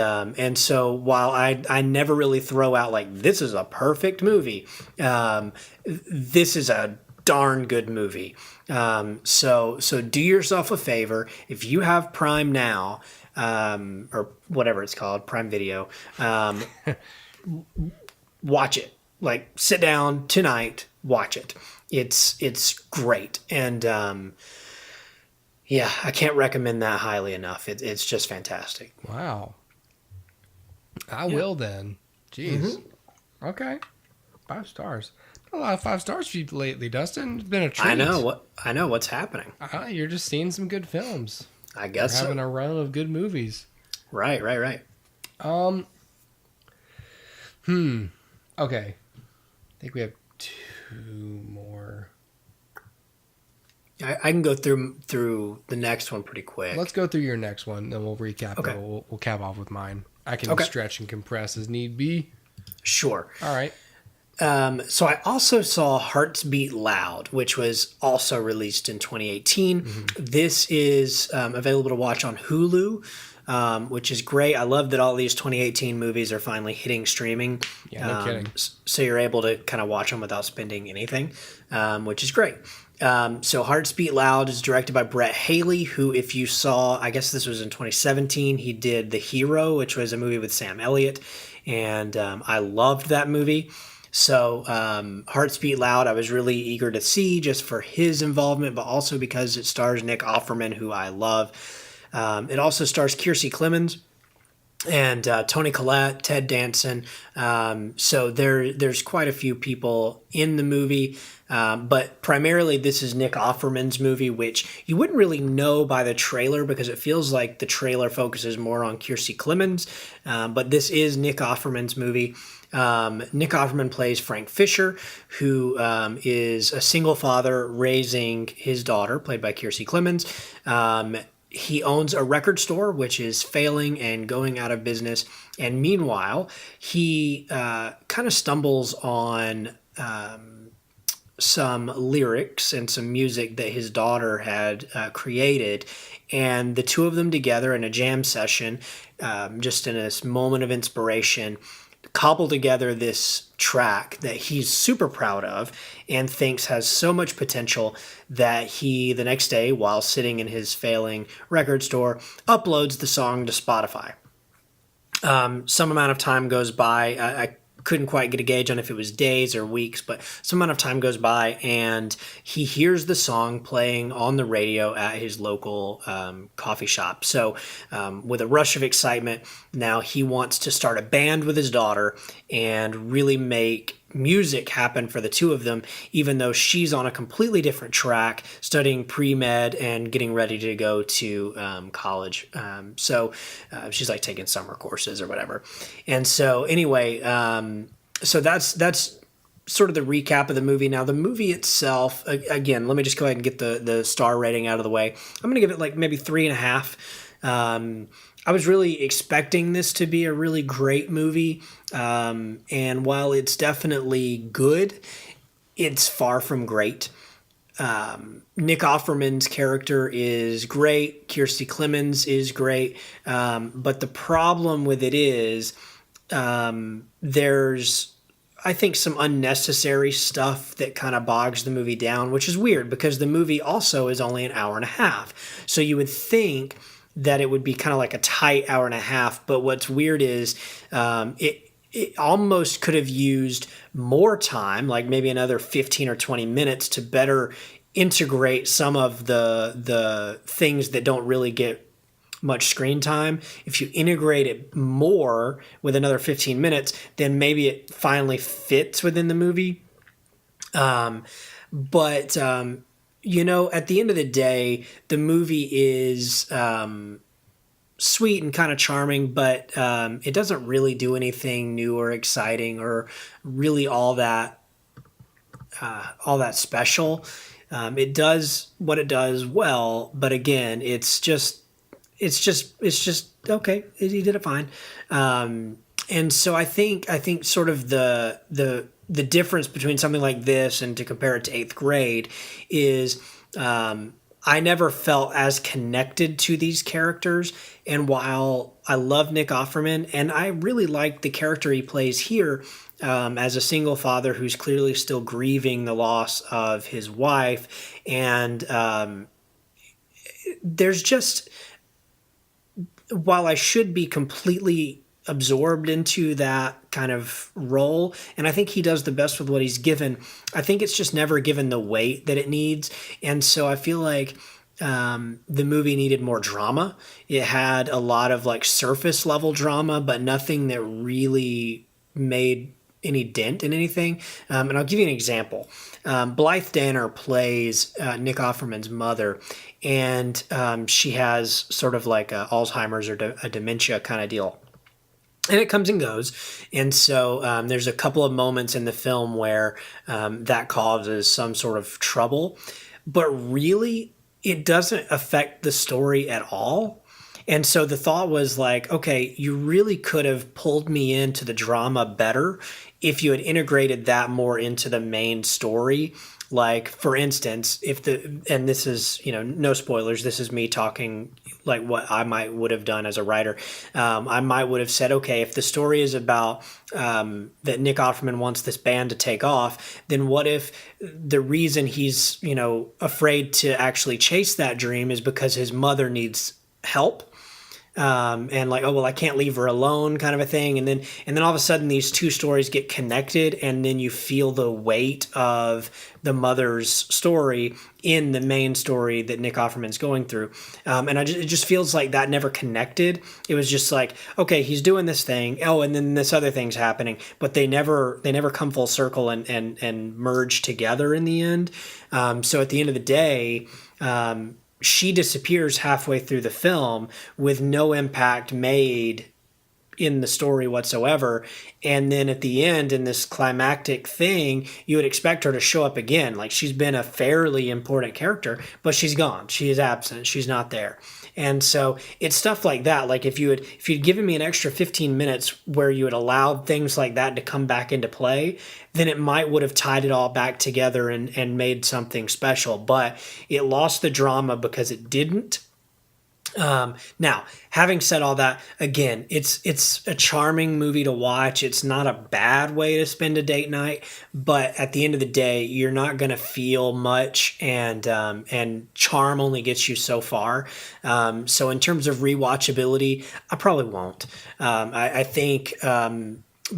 so while I never really throw out like, this is a perfect movie, this is a darn good movie. So do yourself a favor. If you have Prime now, or whatever it's called, Prime Video, watch it. Like, sit down tonight, watch it. It's great. And, yeah, I can't recommend that highly enough. It's just fantastic. Wow. I will then. Jeez. Mm-hmm. Okay. 5 stars. A lot of 5 stars for you lately, Dustin. It's been a treat. I know what's happening. You're just seeing some good films. I guess We're having a run of good movies. Right. Okay. I think we have 2 more. I can go through the next one pretty quick. Let's go through your next one, then we'll recap. Okay. We'll cap off with mine. I can stretch and compress as need be. Sure. All right. So I also saw Hearts Beat Loud, which was also released in 2018. Mm-hmm. This is available to watch on Hulu, which is great. I love that all these 2018 movies are finally hitting streaming. Yeah, no kidding. So you're able to kind of watch them without spending anything, which is great. So Hearts Beat Loud is directed by Brett Haley, who, if you saw, I guess this was in 2017, he did The Hero, which was a movie with Sam Elliott, and I loved that movie. So Hearts Beat Loud, I was really eager to see just for his involvement, but also because it stars Nick Offerman, who I love. It also stars Kiersey Clemons and Toni Collette, Ted Danson. So there's quite a few people in the movie, but primarily this is Nick Offerman's movie, which you wouldn't really know by the trailer because it feels like the trailer focuses more on Kiersey Clemons, but this is Nick Offerman's movie. Nick Offerman plays Frank Fisher, who is a single father raising his daughter, played by Kiersey Clemons. He owns a record store, which is failing and going out of business. And meanwhile, he kind of stumbles on some lyrics and some music that his daughter had created. And the two of them together in a jam session, just in this moment of inspiration, cobble together this track that he's super proud of and thinks has so much potential that he, the next day, while sitting in his failing record store, uploads the song to Spotify. Some amount of time goes by. I couldn't quite get a gauge on if it was days or weeks, but some amount of time goes by and he hears the song playing on the radio at his local coffee shop. So with a rush of excitement, now he wants to start a band with his daughter and really make music happen for the two of them, even though she's on a completely different track, studying pre-med and getting ready to go to college. So she's like taking summer courses or whatever. And so anyway, so that's sort of the recap of the movie. Now, the movie itself, again, let me just go ahead and get the star rating out of the way. I'm going to give it like maybe 3.5. I was really expecting this to be a really great movie. And while it's definitely good, it's far from great. Nick Offerman's character is great. Kirstie Clemons is great. But the problem with it is there's, I think, some unnecessary stuff that kind of bogs the movie down, which is weird because the movie also is only an hour and a half. So you would think that it would be kind of like a tight hour and a half. But what's weird is it almost could have used more time, like maybe another 15 or 20 minutes to better integrate some of the things that don't really get much screen time. If you integrate it more with another 15 minutes, then maybe it finally fits within the movie. But you know, at the end of the day, the movie is sweet and kind of charming, but it doesn't really do anything new or exciting or really all that special. It does what it does well, but again, it's just okay. He did it fine. And so I think sort of the difference between something like this and to compare it to Eighth Grade is I never felt as connected to these characters. And while I love Nick Offerman and I really like the character he plays here as a single father who's clearly still grieving the loss of his wife, and there's just, while I should be completely absorbed into that kind of role, and I think he does the best with what he's given, I think it's just never given the weight that it needs. And so I feel like the movie needed more drama. It had a lot of like surface level drama, but nothing that really made any dent in anything. And I'll give you an example. Blythe Danner plays Nick Offerman's mother, and she has sort of like a Alzheimer's or a dementia kind of deal. And it comes and goes. And so there's a couple of moments in the film where that causes some sort of trouble. But really, it doesn't affect the story at all. And so the thought was like, okay, you really could have pulled me into the drama better if you had integrated that more into the main story. Like, for instance, and this is, you know, no spoilers, this is me talking like what I would have done as a writer. I might would have said, okay, if the story is about that Nick Offerman wants this band to take off, then what if the reason he's, you know, afraid to actually chase that dream is because his mother needs help? And like, oh, well, I can't leave her alone kind of a thing. And then all of a sudden these two stories get connected, and then you feel the weight of the mother's story in the main story that Nick Offerman's going through. And it just feels like that never connected. It was just like, okay, he's doing this thing. Oh, and then this other thing's happening, but they never come full circle and merge together in the end. So at the end of the day, she disappears halfway through the film with no impact made in the story whatsoever. And then at the end, in this climactic thing, you would expect her to show up again. Like, she's been a fairly important character, but she's gone. She is absent. She's not there. And so it's stuff like that. Like, if you'd given me an extra 15 minutes where you had allowed things like that to come back into play, then it might would have tied it all back together and made something special. But it lost the drama because it didn't. Now, having said all that, again, it's a charming movie to watch. It's not a bad way to spend a date night, but at the end of the day, you're not going to feel much, and charm only gets you so far. So in terms of rewatchability, I probably won't. I think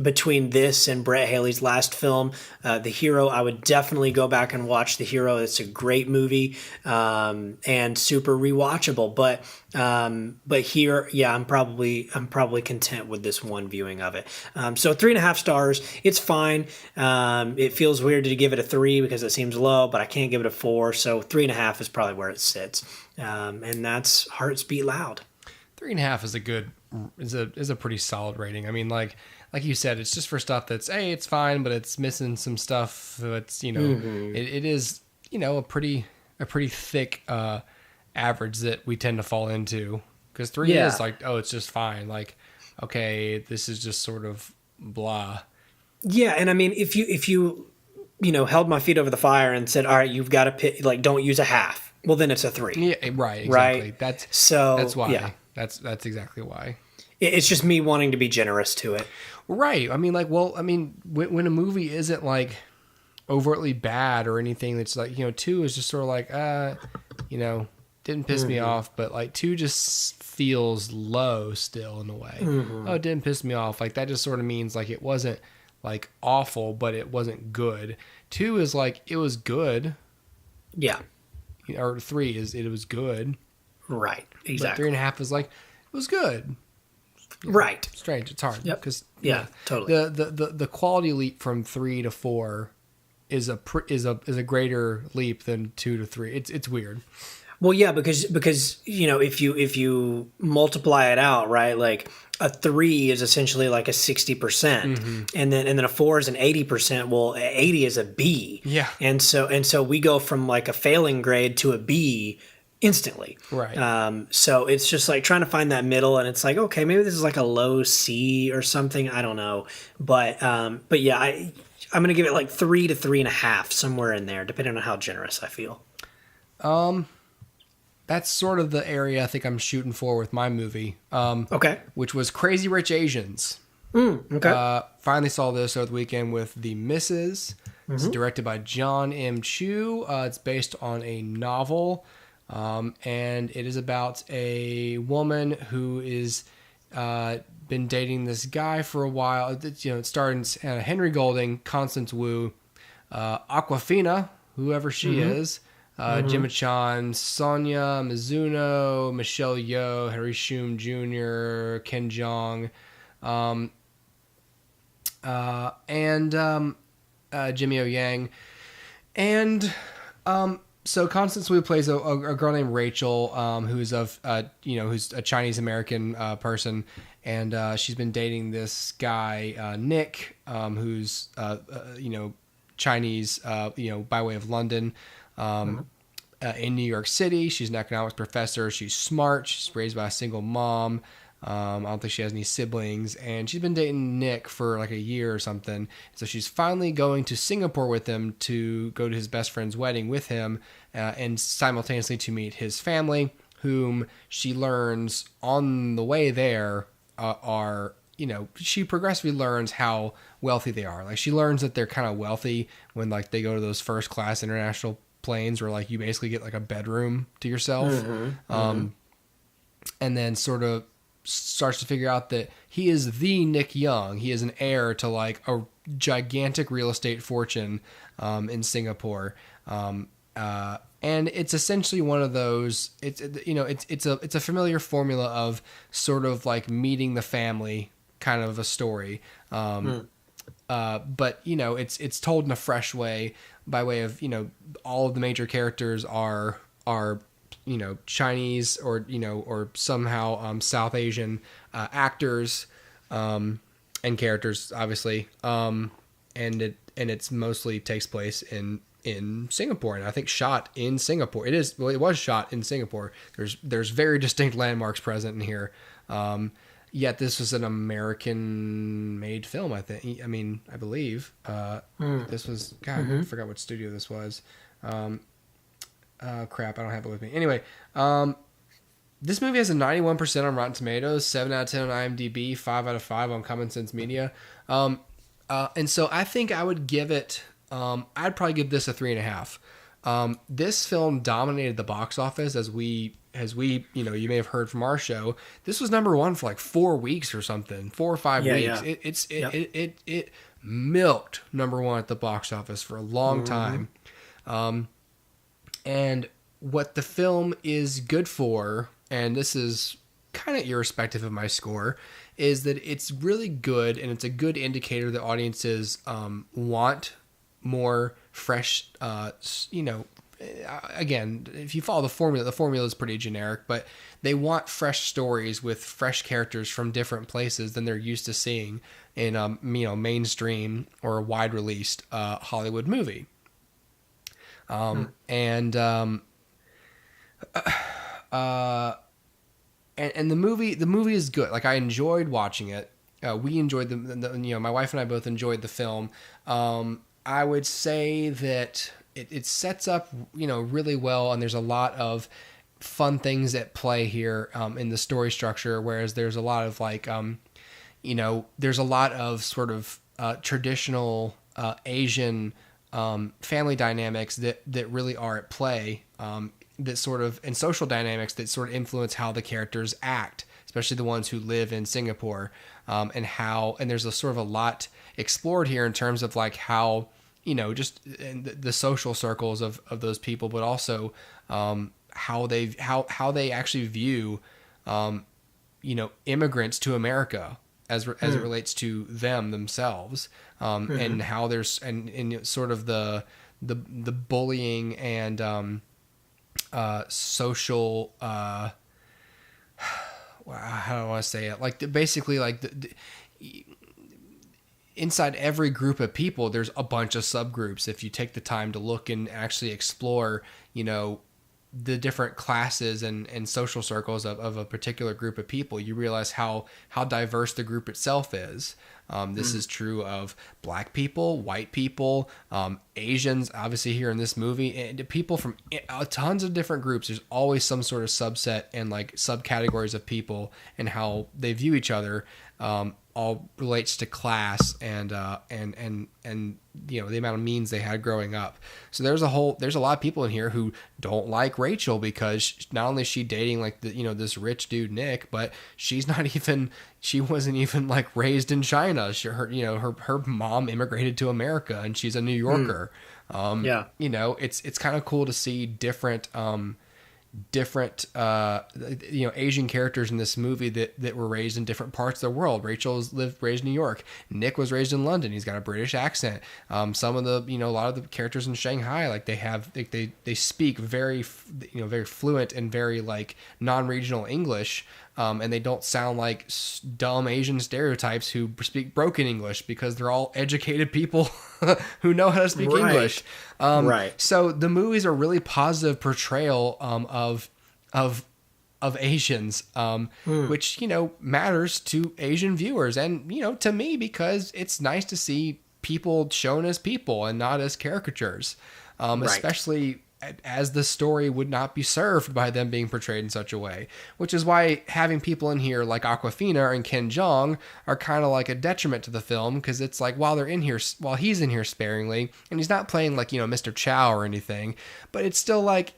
between this and Brett Haley's last film, The Hero. I would definitely go back and watch The Hero. It's a great movie and super rewatchable. But here, yeah, I'm probably content with this one viewing of it. So 3.5 stars. It's fine. It feels weird to give it a 3 because it seems low, but I can't give it a 4. So 3.5 is probably where it sits. And that's Hearts Beat Loud. 3.5 is a pretty solid rating. I mean, like you said, it's just for stuff that's, hey, it's fine, but it's missing some stuff. So it's, it is, a pretty thick average that we tend to fall into. Because 3 is like, oh, it's just fine. Like, okay, this is just sort of blah. Yeah, and I mean, if you held my feet over the fire and said, all right, you've got to pick, like, don't use a half. Well, then it's a 3. Yeah, right, exactly. Right? That's why. Yeah. That's exactly why. It's just me wanting to be generous to it. Right. I mean, when a movie isn't like overtly bad or anything, it's like, 2 is just sort of like, didn't piss me off, but like 2 just feels low still in a way. Oh, it didn't piss me off. Like that just sort of means like it wasn't like awful, but it wasn't good. 2 is like, it was good. Yeah. Or 3 is, it was good. Right. Exactly. But 3.5 is like, it was good. Right. Strange. It's hard. Yep. Because totally. The quality leap from 3 to 4 is a greater leap than 2 to 3. It's weird. Well, yeah, because if you multiply it out, right, like a 3 is essentially like a 60%, and then a 4 is an 80%. Well, 80 is a B. Yeah. And so we go from like a failing grade to a B instantly. Right. So it's just like trying to find that middle, and it's like, okay, maybe this is like a low C or something. I don't know, but yeah, I'm gonna give it like 3 to 3.5, somewhere in there, depending on how generous I feel. That's sort of the area I think I'm shooting for with my movie. Okay. Which was Crazy Rich Asians. Okay. Finally saw this over the weekend with the Misses. It's directed by John M. Chu. It's based on a novel. And it is about a woman who is been dating this guy for a while. It stars Henry Golding, Constance Wu, Awkwafina, whoever she is, Gemma Chan, Sonia Mizuno, Michelle Yeoh, Harry Shum Jr., Ken Jeong, and Jimmy O Yang, and so Constance Wu plays a girl named Rachel, who's who's a Chinese American person, and she's been dating this guy Nick, who's Chinese, by way of London, in New York City. She's an economics professor. She's smart. She's raised by a single mom. I don't think she has any siblings, and she's been dating Nick for like a year or something. So she's finally going to Singapore with him to go to his best friend's wedding with him, and simultaneously to meet his family, whom she learns on the way there she progressively learns how wealthy they are. Like she learns that they're kind of wealthy when like they go to those first class international planes where like you basically get like a bedroom to yourself, and then sort of starts to figure out that he is the Nick Young. He is an heir to like a gigantic real estate fortune in Singapore, and it's essentially one of those. It's a familiar formula of sort of like meeting the family kind of a story, but it's told in a fresh way by way of all of the major characters are Chinese or somehow South Asian actors and characters, obviously, and it's mostly takes place in Singapore, and I think shot in Singapore. It was shot in Singapore. There's very distinct landmarks present in here. Yet this was an American-made film, I think. I mean, I believe this was. God, I forgot what studio this was. Crap, I don't have it with me. Anyway, this movie has a 91% on Rotten Tomatoes, 7 out of 10 on IMDb, 5 out of 5 on Common Sense Media. And so I think I would give it. I'd probably give this a 3.5. This film dominated the box office, as we as we, you may have heard from our show, this was number one for like 4 weeks or something, 4 or 5 weeks. Yeah. It milked number one at the box office for a long time. And what the film is good for, and this is kind of irrespective of my score, is that it's really good, and it's a good indicator that audiences want more fresh, again, if you follow the formula is pretty generic, but they want fresh stories with fresh characters from different places than they're used to seeing in mainstream or a wide released Hollywood movie. And the movie is good. Like, I enjoyed watching it. We enjoyed my wife and I both enjoyed the film. I would say that it sets up, really well, and there's a lot of fun things at play here in the story structure, whereas there's a lot of there's a lot of sort of traditional Asian family dynamics that really are at play, that sort of, and social dynamics that sort of influence how the characters act, especially the ones who live in Singapore, and there's a sort of a lot explored here in terms of like how, just in the social circles of those people, but also how they actually view, immigrants to America as it relates to themselves, and how there's and sort of the bullying and social how do I want to say it, like basically like inside every group of people there's a bunch of subgroups. If you take the time to look and actually explore the different classes and social circles of a particular group of people, you realize how diverse the group itself is. This is true of black people, white people, Asians, obviously here in this movie, and people from tons of different groups. There's always some sort of subset and like subcategories of people and how they view each other. All relates to class and the amount of means they had growing up. So there's a lot of people in here who don't like Rachel because not only is she dating like this rich dude Nick, but she wasn't even like raised in China. Her mom immigrated to America and she's a New Yorker. It's kind of cool to see different Asian characters in this movie that were raised in different parts of the world. Rachel's raised in New York. Nick was raised in London. He's got a British accent. Some of the, a lot of the characters in Shanghai, like they speak very, very fluent and very like non-regional English. And they don't sound like dumb Asian stereotypes who speak broken English because they're all educated people who know how to speak English. So the movies are really positive portrayal of Asians, which matters to Asian viewers and to me because it's nice to see people shown as people and not as caricatures, especially as the story would not be served by them being portrayed in such a way, which is why having people in here like Awkwafina and Ken Jeong are kind of like a detriment to the film, because it's like while he's in here sparingly and he's not playing like Mr. Chow or anything, but it's still like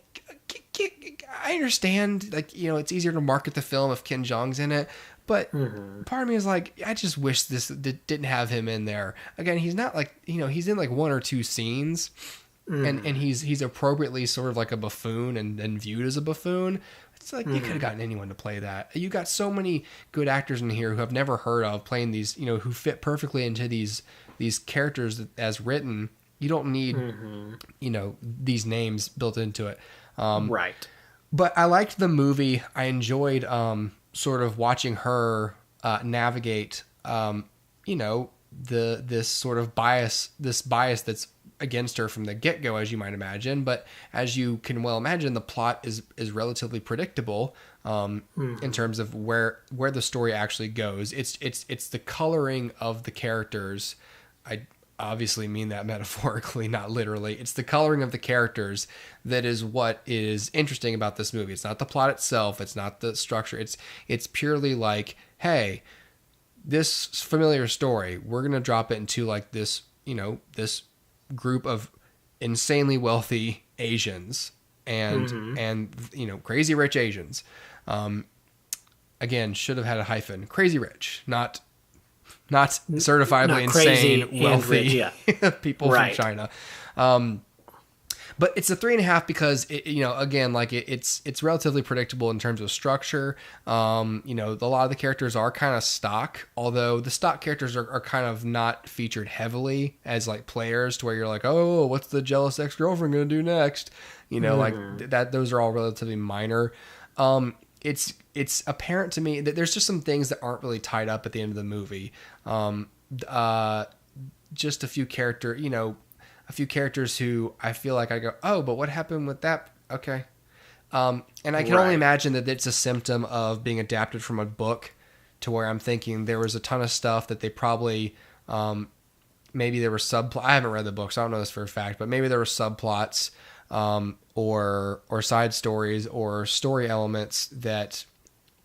I understand like it's easier to market the film if Ken Jeong's in it. But part of me is like, I just wish this didn't have him in there. Again, he's not like he's in like one or two scenes. And he's appropriately sort of like a buffoon and viewed as a buffoon. It's like you could have gotten anyone to play that. You got so many good actors in here who I've never heard of playing these, who fit perfectly into these characters as written. You don't need, these names built into it. But I liked the movie. I enjoyed sort of watching her navigate, this sort of bias that's against her from the get-go, as you might imagine. But as you can well imagine, the plot is relatively predictable in terms of where the story actually goes. It's the coloring of the characters. I obviously mean that metaphorically, not literally. It's the coloring of the characters that is what is interesting about this movie. It's not the plot itself. It's not the structure. It's purely like, hey, this familiar story, we're going to drop it into like this, this group of insanely wealthy Asians, and Crazy Rich Asians. Again, should have had a hyphen. Crazy Rich, not certifiably insane, wealthy people from China. But it's a 3.5 because it's relatively predictable in terms of structure. A lot of the characters are kind of stock, although the stock characters are kind of not featured heavily as like players to where you're like, oh, what's the jealous ex-girlfriend going to do next? Like that. Those are all relatively minor. It's apparent to me that there's just some things that aren't really tied up at the end of the movie. Just a few characters who I feel like I go, oh, but what happened with that? Okay. And I can only imagine that it's a symptom of being adapted from a book, to where I'm thinking there was a ton of stuff that they probably, maybe there were I haven't read the book, so I don't know this for a fact, but maybe there were subplots, or side stories or story elements that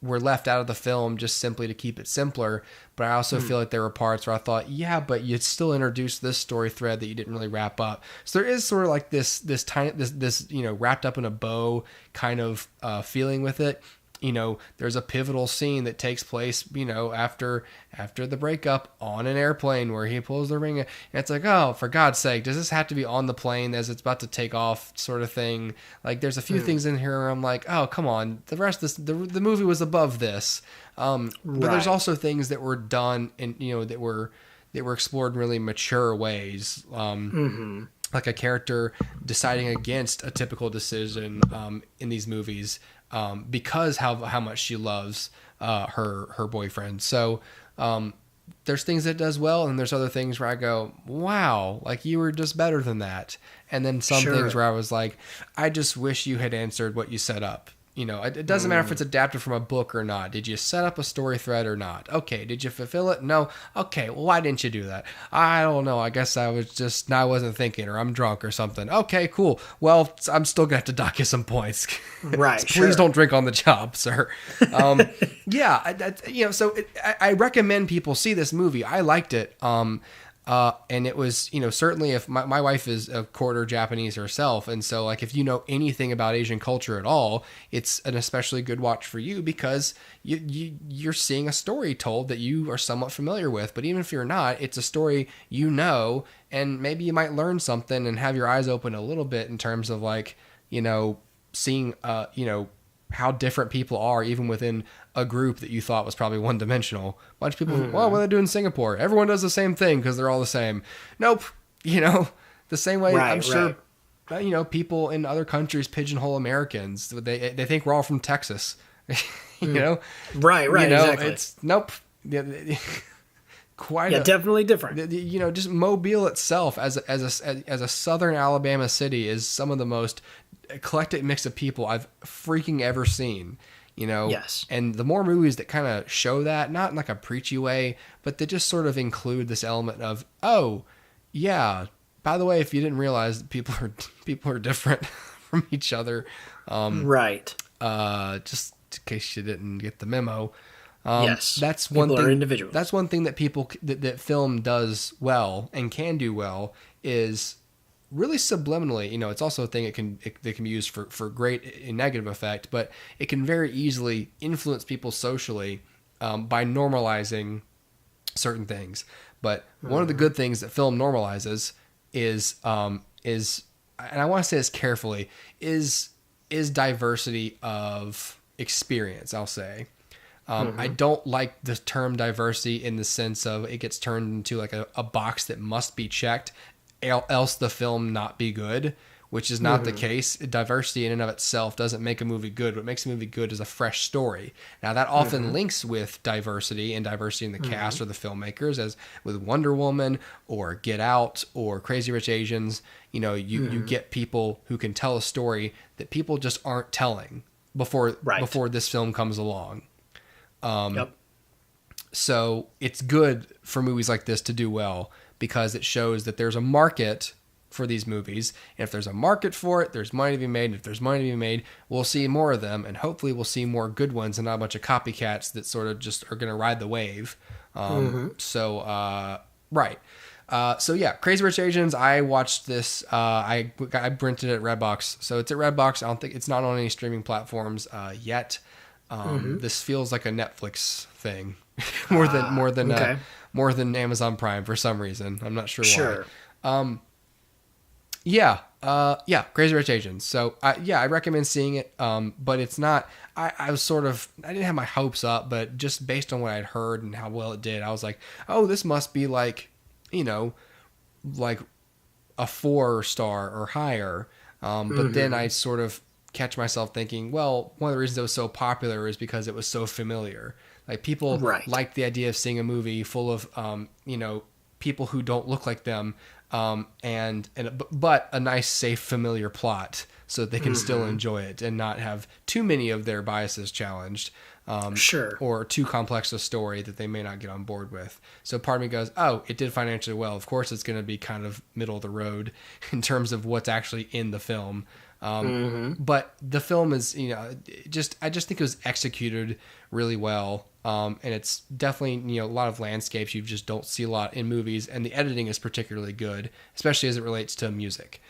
were left out of the film just simply to keep it simpler. But I also feel like there were parts where I thought, yeah, but you'd still introduce this story thread that you didn't really wrap up. So there is sort of like this wrapped up in a bow kind of feeling with it. There's a pivotal scene that takes place, after the breakup on an airplane where he pulls the ring. And it's like, oh, for God's sake, does this have to be on the plane as it's about to take off sort of thing? Like there's a few things in here where I'm like, oh, come on. The rest of the movie was above this. But there's also things that were done and, that were explored in really mature ways. Like a character deciding against a typical decision in these movies because how much she loves her boyfriend. So there's things that it does well, and there's other things where I go, wow, like you were just better than that. And then some things where I was like, I just wish you had answered what you set up. It doesn't matter if it's adapted from a book or not. Did you set up a story thread or not? Okay. Did you fulfill it? No. Okay. Well, why didn't you do that? I don't know. I guess I wasn't thinking, or I'm drunk or something. Okay, cool. Well, I'm still gonna have to dock you some points. Right. Please don't drink on the job, sir. So I recommend people see this movie. I liked it. And it was, certainly if my wife is a quarter Japanese herself. And so like, if you know anything about Asian culture at all, it's an especially good watch for you because you're seeing a story told that you are somewhat familiar with. But even if you're not, it's a story, and maybe you might learn something and have your eyes open a little bit in terms of like, seeing, how different people are even within a group that you thought was probably one-dimensional. A bunch of people, well, what do they do in Singapore? Everyone does the same thing because they're all the same. Nope. The same way I'm sure, people in other countries pigeonhole Americans. They think we're all from Texas. Right, exactly. It's nope. Definitely different. Just Mobile itself as a southern Alabama city is some of the most eclectic mix of people I've freaking ever seen. Yes. And the more movies that kind of show that, not in like a preachy way, but that just sort of include this element of, oh, yeah, by the way, if you didn't realize that people are different from each other, right. Just in case you didn't get the memo. Yes. That's one thing. Are individuals. That's one thing that that film does well and can do well is really subliminally, it's also a thing that can be used for great negative effect, but it can very easily influence people socially by normalizing certain things. But one of the good things that film normalizes is, and I want to say this carefully, is diversity of experience. I'll say. I don't like the term diversity in the sense of it gets turned into like a box that must be checked, else the film not be good, which is not the case. Diversity in and of itself doesn't make a movie good. What makes a movie good is a fresh story. Now that often links with diversity and diversity in the cast or the filmmakers, as with Wonder Woman or Get Out or Crazy Rich Asians. You get people who can tell a story that people just aren't telling before this film comes along. So it's good for movies like this to do well because it shows that there's a market for these movies. And if there's a market for it, there's money to be made. And if there's money to be made, we'll see more of them. And hopefully we'll see more good ones and not a bunch of copycats that sort of just are going to ride the wave. Right. So yeah, Crazy Rich Asians. I watched this. I rented it at Redbox, so it's at Redbox. I don't think it's not on any streaming platforms yet. This feels like a Netflix thing more than Amazon Prime for some reason. I'm not sure why. Yeah, Crazy Rich Asians. So I recommend seeing it. But it's not. I didn't have my hopes up, but just based on what I'd heard and how well it did, I was like, oh, this must be like, like a 4-star or higher. But then I sort of catch myself thinking, well, one of the reasons it was so popular is because it was so familiar. Like people like the idea of seeing a movie full of, people who don't look like them, but a nice, safe, familiar plot so that they can still enjoy it and not have too many of their biases challenged. Or too complex a story that they may not get on board with. So part of me goes, oh, it did financially well. Of course, it's going to be kind of middle of the road in terms of what's actually in the film. But the film is, I just think it was executed really well. And it's definitely, a lot of landscapes you just don't see a lot in movies. And the editing is particularly good, especially as it relates to music,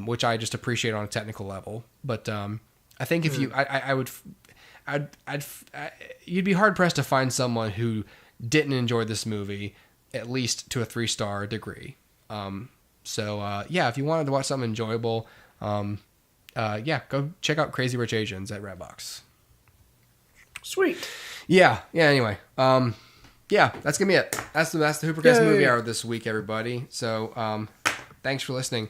which I just appreciate on a technical level. But I think if you'd be hard pressed to find someone who didn't enjoy this movie at least to a 3-star degree. If you wanted to watch something enjoyable, go check out Crazy Rich Asians at Redbox. Sweet. Yeah. Anyway, that's gonna be it. That's the HooperCast movie hour this week, everybody. So, thanks for listening.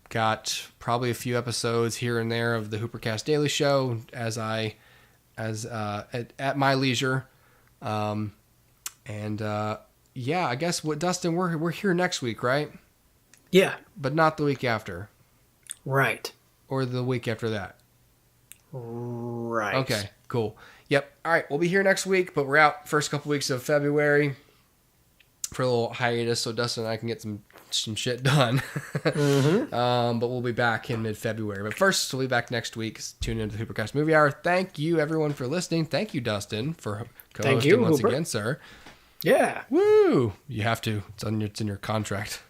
Got probably a few episodes here and there of the HooperCast Daily Show at my leisure. I guess Dustin, we're here next week, right? Yeah. But not the week after. Right. Or the week after that. Right. Okay, cool. Yep. All right, we'll be here next week, but we're out first couple weeks of February for a little hiatus so Dustin and I can get some shit done. But we'll be back in mid-February. But first, we'll be back next week. Tune into the HooperCast Movie Hour. Thank you, everyone, for listening. Thank you, Dustin, for co-hosting once again, sir. Yeah. Woo! You have to. It's in your contract.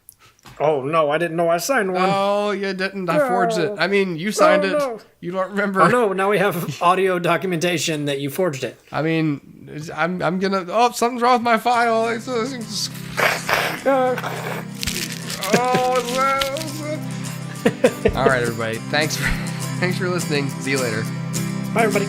Oh, no, I didn't know I signed one. Oh, you didn't. I forged it. I mean, you signed it. No. You don't remember. Oh, no, now we have audio documentation that you forged it. I mean, I'm gonna... Oh, something's wrong with my file. All right, everybody. Thanks for listening. See you later. Bye, everybody.